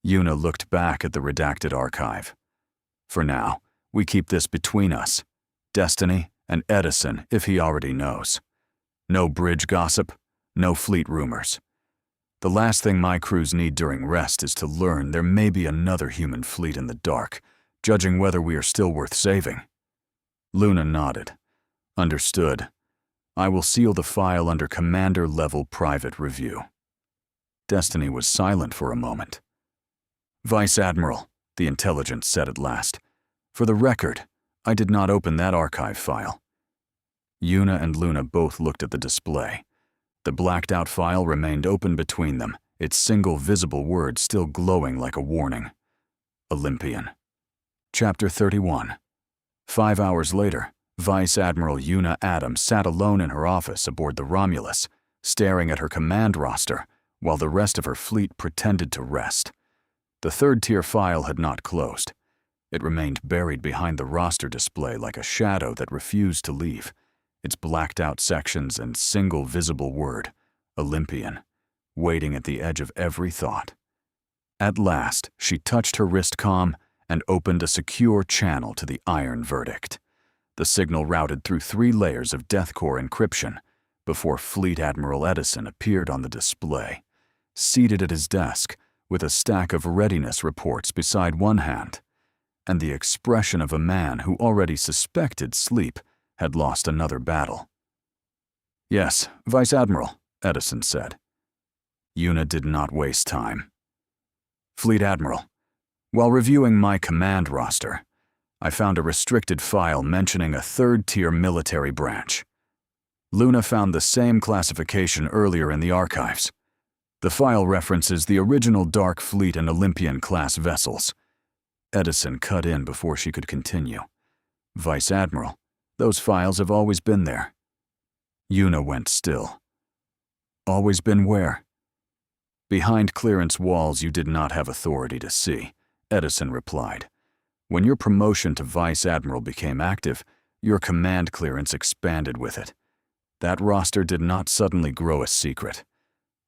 Yuna looked back at the redacted archive. For now, we keep this between us, Destiny and Edison if he already knows. No bridge gossip, no fleet rumors. The last thing my crews need during rest is to learn there may be another human fleet in the dark, judging whether we are still worth saving." Luna nodded. "Understood. I will seal the file under Commander-level private review." Destiny was silent for a moment. "Vice Admiral," the intelligence said at last, "for the record, I did not open that archive file." Yuna and Luna both looked at the display. The blacked-out file remained open between them, its single visible word still glowing like a warning. Olympian. Chapter 31. 5 hours later, Vice Admiral Yuna Adam sat alone in her office aboard the Romulus, staring at her command roster, while the rest of her fleet pretended to rest. The third-tier file had not closed. It remained buried behind the roster display like a shadow that refused to leave, its blacked-out sections and single visible word, Olympian, waiting at the edge of every thought. At last, she touched her wrist comm and opened a secure channel to the iron verdict. The signal routed through 3 layers of DEATHCORE encryption before Fleet Admiral Edison appeared on the display, seated at his desk with a stack of readiness reports beside one hand, and the expression of a man who already suspected sleep had lost another battle. "Yes, Vice Admiral," Edison said. Yuna did not waste time. "Fleet Admiral, while reviewing my command roster, I found a restricted file mentioning a third-tier military branch. Luna found the same classification earlier in the archives. The file references the original Dark Fleet and Olympian-class vessels." Edison cut in before she could continue. "Vice Admiral, those files have always been there." Yuna went still. "Always been where?" "Behind clearance walls you did not have authority to see," Edison replied. "When your promotion to Vice Admiral became active, your command clearance expanded with it. That roster did not suddenly grow a secret.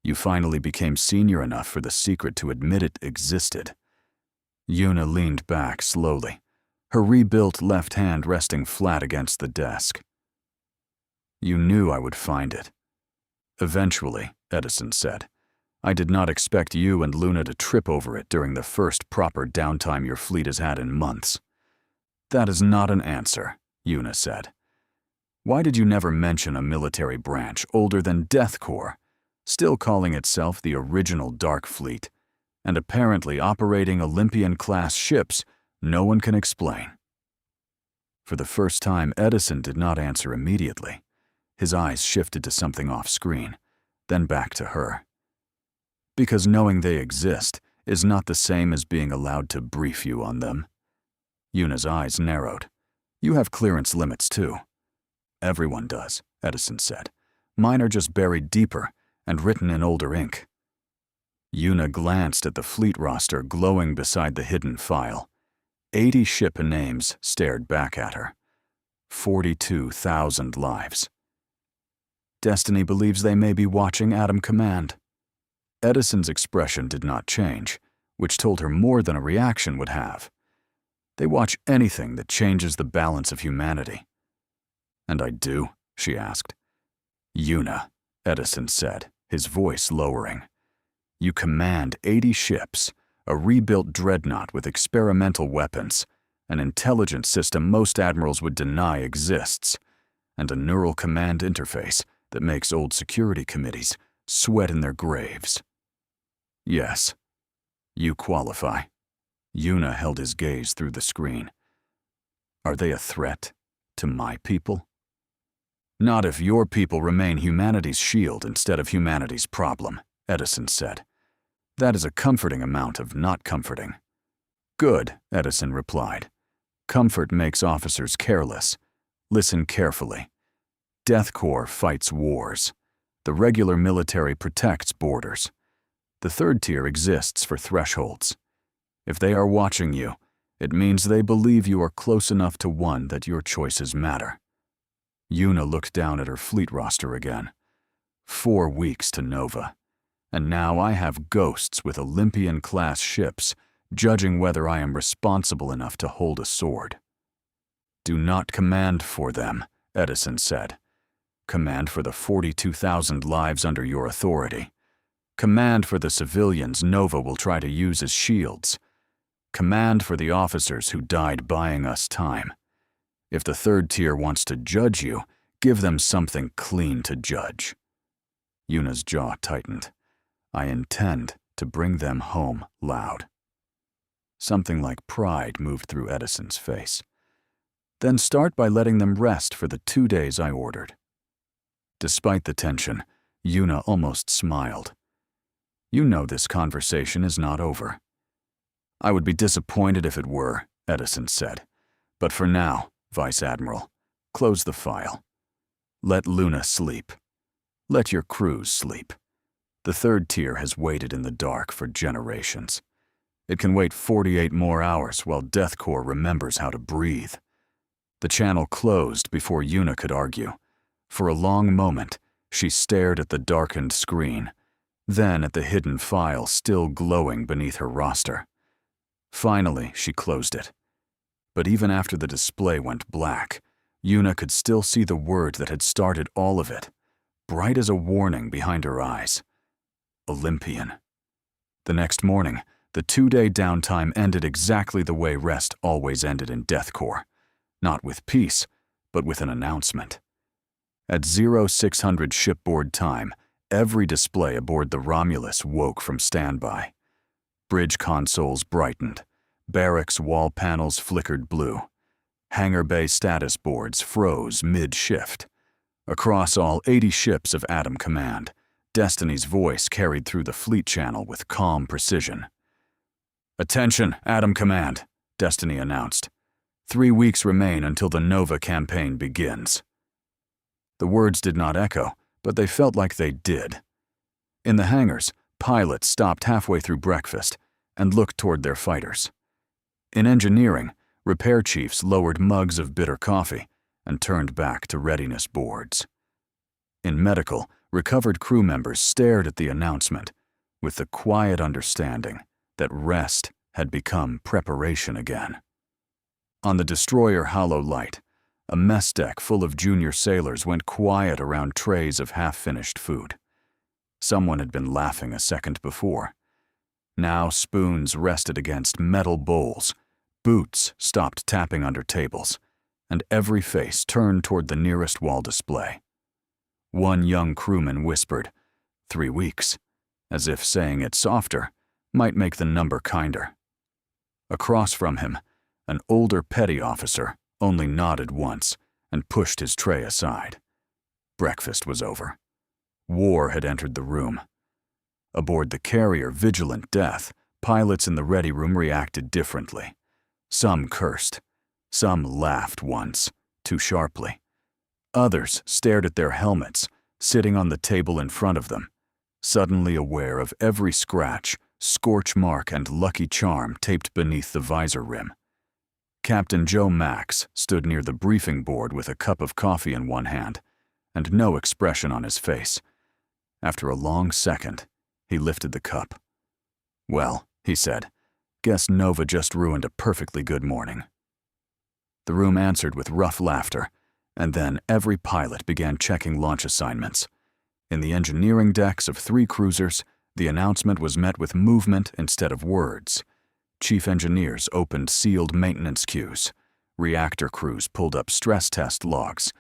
You finally became senior enough for the secret to admit it existed." Yuna leaned back slowly, her rebuilt left hand resting flat against the desk. "You knew I would find it." "Eventually," Edison said. "I did not expect you and Luna to trip over it during the first proper downtime your fleet has had in months." "That is not an answer," Yuna said. "Why did you never mention a military branch older than DEATHCORE, still calling itself the original Dark Fleet, and apparently operating Olympian-class ships no one can explain?" For the first time, Edison did not answer immediately. His eyes shifted to something off-screen, then back to her. "Because knowing they exist is not the same as being allowed to brief you on them." Yuna's eyes narrowed. "You have clearance limits too." "Everyone does," Edison said. "Mine are just buried deeper and written in older ink." Yuna glanced at the fleet roster glowing beside the hidden file. 80 ship names stared back at her. 42,000 lives. "Destiny believes they may be watching Adam Command." Edison's expression did not change, which told her more than a reaction would have. "They watch anything that changes the balance of humanity." "And I do?" she asked. "Yuna," Edison said, his voice lowering. "You command 80 ships, a rebuilt dreadnought with experimental weapons, an intelligence system most admirals would deny exists, and a neural command interface that makes old security committees sweat in their graves." "Yes, you qualify." Yuna held his gaze through the screen. "Are they a threat to my people?" "Not if your people remain humanity's shield instead of humanity's problem," Edison said. "That is a comforting amount of not comforting." "Good," Edison replied. "Comfort makes officers careless. Listen carefully. DEATHCORE fights wars. The regular military protects borders. The third tier exists for thresholds. If they are watching you, it means they believe you are close enough to one that your choices matter." Yuna looked down at her fleet roster again. 4 weeks to Nova. And now I have ghosts with Olympian-class ships, judging whether I am responsible enough to hold a sword. "Do not command for them," Edison said. "Command for the 42,000 lives under your authority. Command for the civilians Nova will try to use as shields. Command for the officers who died buying us time. If the third tier wants to judge you, give them something clean to judge." Yuna's jaw tightened. "I intend to bring them home loud." Something like pride moved through Edison's face. "Then start by letting them rest for the 2 days I ordered." Despite the tension, Yuna almost smiled. "You know this conversation is not over." "I would be disappointed if it were," Edison said. "But for now, Vice Admiral, close the file. Let Luna sleep. Let your crews sleep. The third tier has waited in the dark for generations. It can wait 48 more hours while Death Corps remembers how to breathe." The channel closed before Yuna could argue. For a long moment, she stared at the darkened screen, then at the hidden file still glowing beneath her roster. Finally, she closed it. But even after the display went black, Yuna could still see the word that had started all of it, bright as a warning behind her eyes. Olympian. The next morning, the 2-day downtime ended exactly the way rest always ended in Death Corps. Not with peace, but with an announcement. At 0600 shipboard time, every display aboard the Romulus woke from standby. Bridge consoles brightened. Barracks wall panels flickered blue. Hangar bay status boards froze mid-shift. Across all 80 ships of Adam Command, Destiny's voice carried through the fleet channel with calm precision. "Attention, Adam Command," Destiny announced. 3 weeks remain until the Nova campaign begins." The words did not echo, but they felt like they did. In the hangars, pilots stopped halfway through breakfast and looked toward their fighters. In engineering, repair chiefs lowered mugs of bitter coffee and turned back to readiness boards. In medical, recovered crew members stared at the announcement with the quiet understanding that rest had become preparation again. On the destroyer Hollow Light, a mess deck full of junior sailors went quiet around trays of half-finished food. Someone had been laughing a second before. Now spoons rested against metal bowls, boots stopped tapping under tables, and every face turned toward the nearest wall display. One young crewman whispered, 3 weeks, as if saying it softer might make the number kinder. Across from him, an older petty officer only nodded once and pushed his tray aside. Breakfast was over. War had entered the room. Aboard the carrier Vigilant Death, pilots in the ready room reacted differently. Some cursed. Some laughed once, too sharply. Others stared at their helmets, sitting on the table in front of them, suddenly aware of every scratch, scorch mark, and lucky charm taped beneath the visor rim. Captain Joe Max stood near the briefing board with a cup of coffee in one hand and no expression on his face. After a long second, he lifted the cup. "Well," he said, "guess Nova just ruined a perfectly good morning." The room answered with rough laughter, and then every pilot began checking launch assignments. In the engineering decks of 3 cruisers, the announcement was met with movement instead of words. Chief engineers opened sealed maintenance queues. Reactor crews pulled up stress test logs.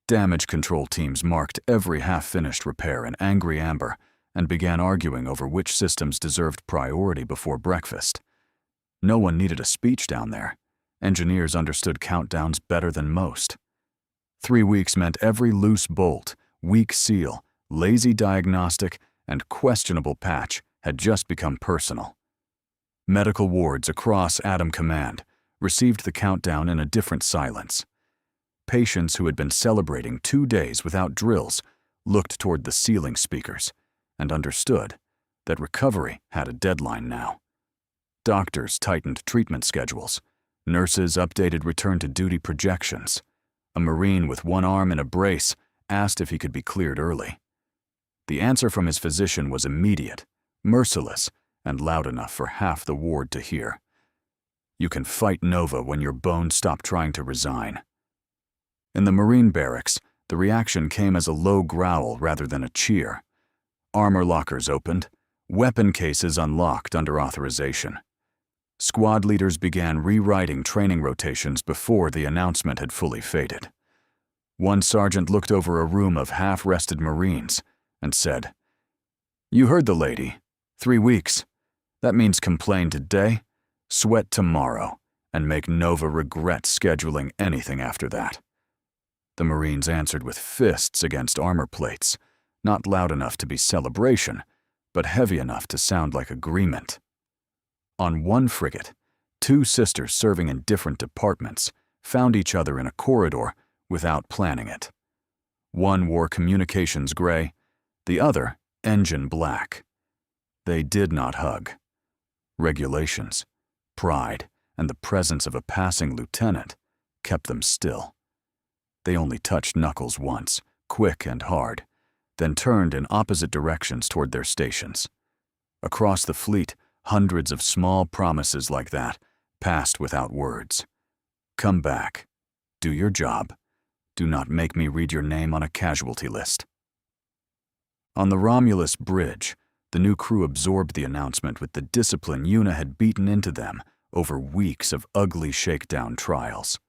Damage control teams marked every half-finished repair in angry amber and began arguing over which systems deserved priority before breakfast. No one needed a speech down there. Engineers understood countdowns better than most. 3 weeks meant every loose bolt, weak seal, lazy diagnostic, and questionable patch had just become personal. Medical wards across Adam Command received the countdown in a different silence. Patients who had been celebrating 2 days without drills looked toward the ceiling speakers and understood that recovery had a deadline now. Doctors tightened treatment schedules. Nurses updated return-to-duty projections. A Marine with one arm in a brace asked if he could be cleared early. The answer from his physician was immediate, merciless, and loud enough for half the ward to hear. "You can fight Nova when your bones stop trying to resign." In the Marine barracks, the reaction came as a low growl rather than a cheer. Armor lockers opened. Weapon cases unlocked under authorization. Squad leaders began rewriting training rotations before the announcement had fully faded. One sergeant looked over a room of half-rested Marines and said, "You heard the lady. 3 weeks. That means complain today, sweat tomorrow, and make Nova regret scheduling anything after that." The Marines answered with fists against armor plates, not loud enough to be celebration, but heavy enough to sound like agreement. On one frigate, 2 sisters serving in different departments found each other in a corridor without planning it. One wore communications gray, the other engine black. They did not hug. Regulations, pride, and the presence of a passing lieutenant kept them still. They only touched knuckles once, quick and hard, then turned in opposite directions toward their stations. Across the fleet, hundreds of small promises like that passed without words. Come back. Do your job. Do not make me read your name on a casualty list. On the Romulus bridge, the new crew absorbed the announcement with the discipline Yuna had beaten into them over weeks of ugly shakedown trials.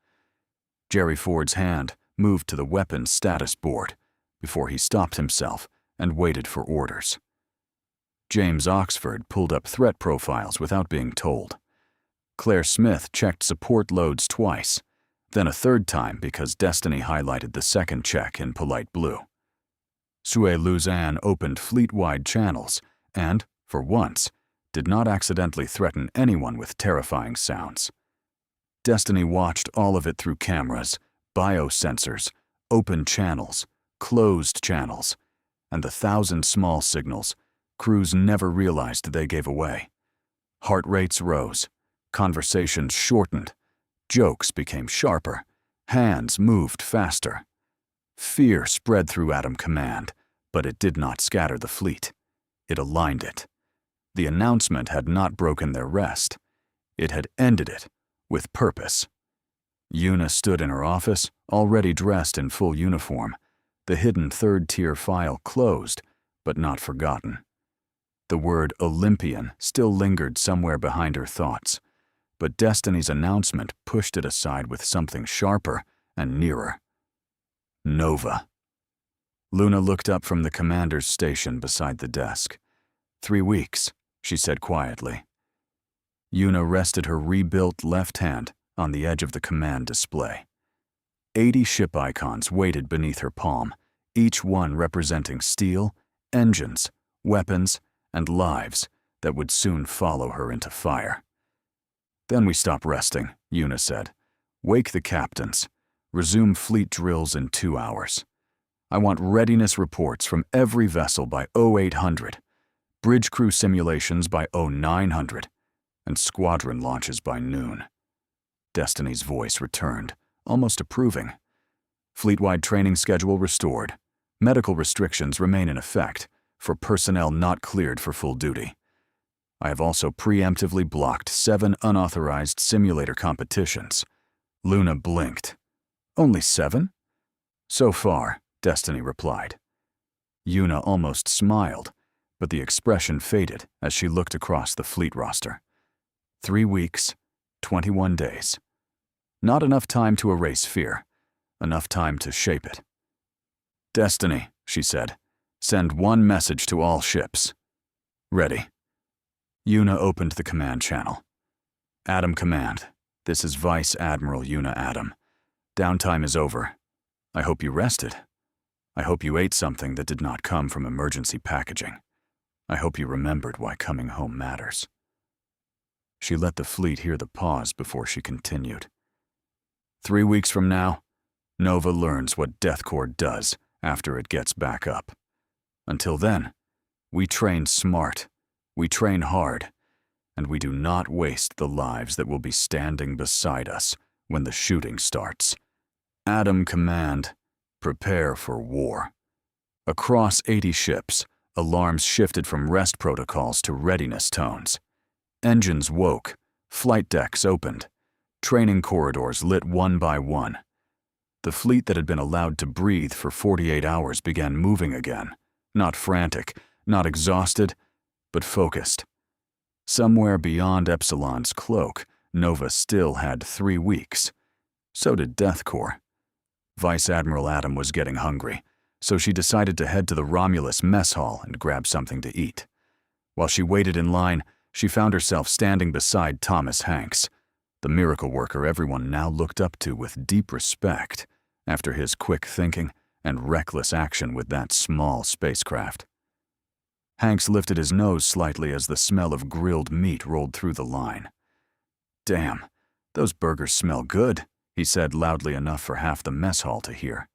Jerry Ford's hand moved to the weapons status board before he stopped himself and waited for orders. James Oxford pulled up threat profiles without being told. Claire Smith checked support loads twice, then a third time because Destiny highlighted the second check in polite blue. Sue Luzanne opened fleet-wide channels and, for once, did not accidentally threaten anyone with terrifying sounds. Destiny watched all of it through cameras, biosensors, open channels, closed channels, and the 1,000 small signals crews never realized they gave away. Heart rates rose, conversations shortened, jokes became sharper, hands moved faster. Fear spread through Atom Command, but it did not scatter the fleet. It aligned it. The announcement had not broken their rest. It had ended it with purpose. Yuna stood in her office, already dressed in full uniform, the hidden third-tier file closed, but not forgotten. The word Olympian still lingered somewhere behind her thoughts, but Destiny's announcement pushed it aside with something sharper and nearer. Nova. Luna looked up from the commander's station beside the desk. 3 weeks, she said quietly. Yuna rested her rebuilt left hand on the edge of the command display. 80 ship icons waited beneath her palm, each one representing steel, engines, weapons, and lives that would soon follow her into fire. Then we stop resting, Yuna said. Wake the captains. Resume fleet drills in 2 hours. I want readiness reports from every vessel by 0800, bridge crew simulations by 0900, and squadron launches by noon. Destiny's voice returned, almost approving. Fleet-wide training schedule restored. Medical restrictions remain in effect for personnel not cleared for full duty. I have also preemptively blocked 7 unauthorized simulator competitions. Luna blinked. Only 7? So far, Destiny replied. Yuna almost smiled, but the expression faded as she looked across the fleet roster. 3 weeks, 21 days. Not enough time to erase fear, enough time to shape it. Destiny, she said, send 1 message to all ships. Ready. Yuna opened the command channel. Adam Command, this is Vice Admiral Yuna Adam. Downtime is over. I hope you rested. I hope you ate something that did not come from emergency packaging. I hope you remembered why coming home matters. She let the fleet hear the pause before she continued. 3 weeks from now, Nova learns what DEATHCORE does after it gets back up. Until then, we train smart, we train hard, and we do not waste the lives that will be standing beside us when the shooting starts. Adam Command, prepare for war. Across 80 ships, alarms shifted from rest protocols to readiness tones. Engines woke, flight decks opened, training corridors lit one by one. The fleet that had been allowed to breathe for 48 hours began moving again, not frantic, not exhausted, but focused. Somewhere beyond Epsilon's cloak, Nova still had 3 weeks. So did Death Corps. Vice Admiral Adam was getting hungry, so she decided to head to the Romulus mess hall and grab something to eat. While she waited in line, she found herself standing beside Thomas Hanks, the miracle worker everyone now looked up to with deep respect after his quick thinking and reckless action with that small spacecraft. Hanks lifted his nose slightly as the smell of grilled meat rolled through the line. "Damn, those burgers smell good," he said loudly enough for half the mess hall to hear.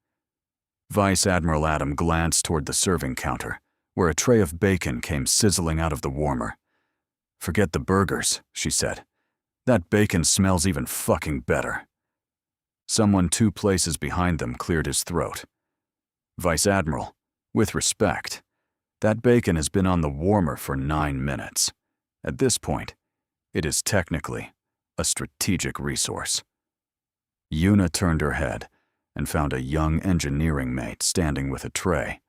Vice Admiral Adam glanced toward the serving counter, where a tray of bacon came sizzling out of the warmer. "Forget the burgers," she said. "That bacon smells even fucking better." Someone 2 places behind them cleared his throat. "Vice Admiral, with respect, that bacon has been on the warmer for 9 minutes. At this point, it is technically a strategic resource." Yuna turned her head and found a young engineering mate standing with a tray,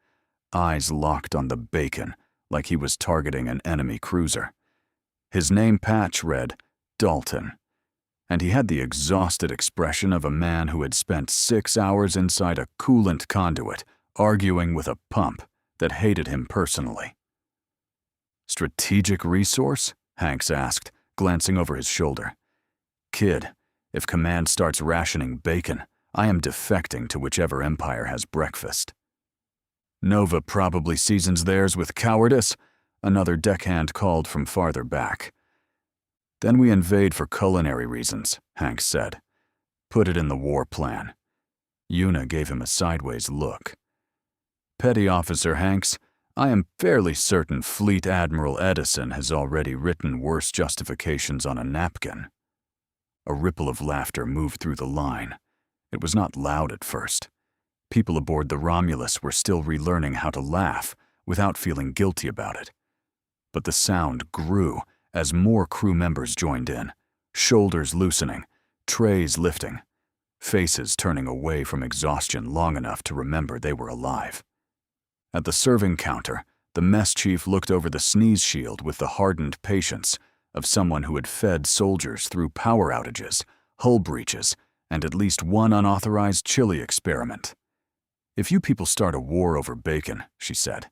eyes locked on the bacon like he was targeting an enemy cruiser. His name patch read Dalton, and he had the exhausted expression of a man who had spent 6 hours inside a coolant conduit arguing with a pump that hated him personally. "Strategic resource?" Hanks asked, glancing over his shoulder. "Kid, if Command starts rationing bacon, I am defecting to whichever empire has breakfast." "Nova probably seasons theirs with cowardice," another deckhand called from farther back. "Then we invade for culinary reasons," Hanks said. "Put it in the war plan." Yuna gave him a sideways look. "Petty Officer Hanks, I am fairly certain Fleet Admiral Edison has already written worse justifications on a napkin." A ripple of laughter moved through the line. It was not loud at first. People aboard the Romulus were still relearning how to laugh without feeling guilty about it. But the sound grew as more crew members joined in, shoulders loosening, trays lifting, faces turning away from exhaustion long enough to remember they were alive. At the serving counter, the mess chief looked over the sneeze shield with the hardened patience of someone who had fed soldiers through power outages, hull breaches, and at least one unauthorized chili experiment. "If you people start a war over bacon," she said,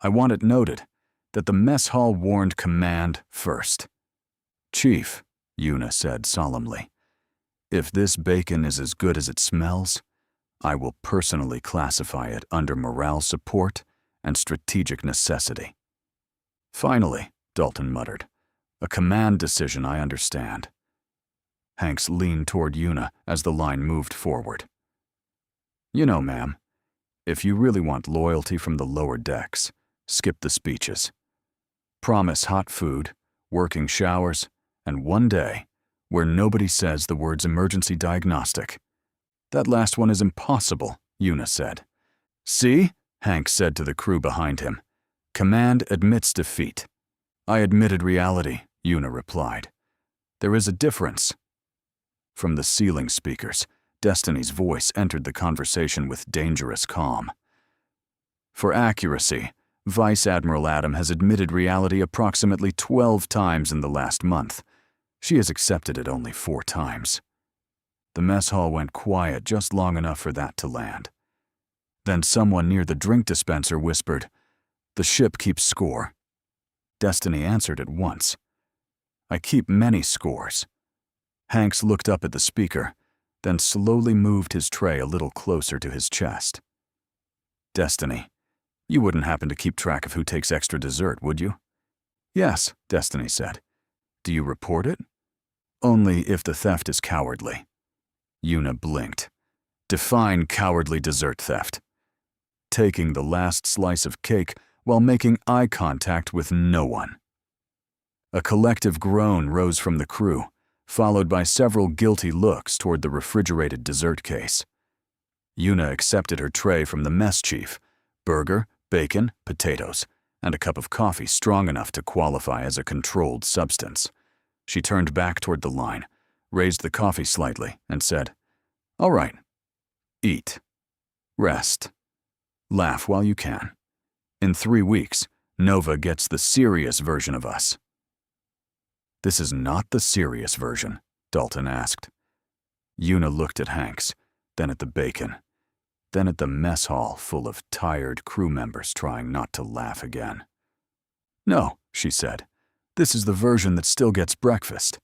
"I want it noted that the mess hall warned Command first." "Chief," Yuna said solemnly, "if this bacon is as good as it smells, I will personally classify it under morale support and strategic necessity." "Finally," Dalton muttered, "a Command decision I understand." Hanks leaned toward Yuna as the line moved forward. "You know, ma'am, if you really want loyalty from the lower decks, skip the speeches. Promise hot food, working showers, and one day where nobody says the words emergency diagnostic." "That last one is impossible," Yuna said. "See?" Hanks said to the crew behind him. "Command admits defeat." "I admitted reality," Yuna replied. "There is a difference." From the ceiling speakers, Destiny's voice entered the conversation with dangerous calm. "For accuracy, Vice Admiral Adam has admitted reality approximately 12 times in the last month. She has accepted it only 4 times. The mess hall went quiet just long enough for that to land. Then someone near the drink dispenser whispered, "The ship keeps score." Destiny answered at once, "I keep many scores." Hanks looked up at the speaker, then slowly moved his tray a little closer to his chest. "Destiny, you wouldn't happen to keep track of who takes extra dessert, would you?" "Yes," Destiny said. "Do you report it?" "Only if the theft is cowardly." Yuna blinked. "Define cowardly dessert theft." "Taking the last slice of cake while making eye contact with no one." A collective groan rose from the crew, followed by several guilty looks toward the refrigerated dessert case. Yuna accepted her tray from the mess chief: burger, bacon, potatoes, and a cup of coffee strong enough to qualify as a controlled substance. She turned back toward the line, raised the coffee slightly, and said, "All right. Eat. Rest. Laugh while you can. In 3 weeks, Nova gets the serious version of us." "This is not the serious version?" Dalton asked. Yuna looked at Hanks, then at the bacon, then at the mess hall full of tired crew members trying not to laugh again. "No," she said. "This is the version that still gets breakfast."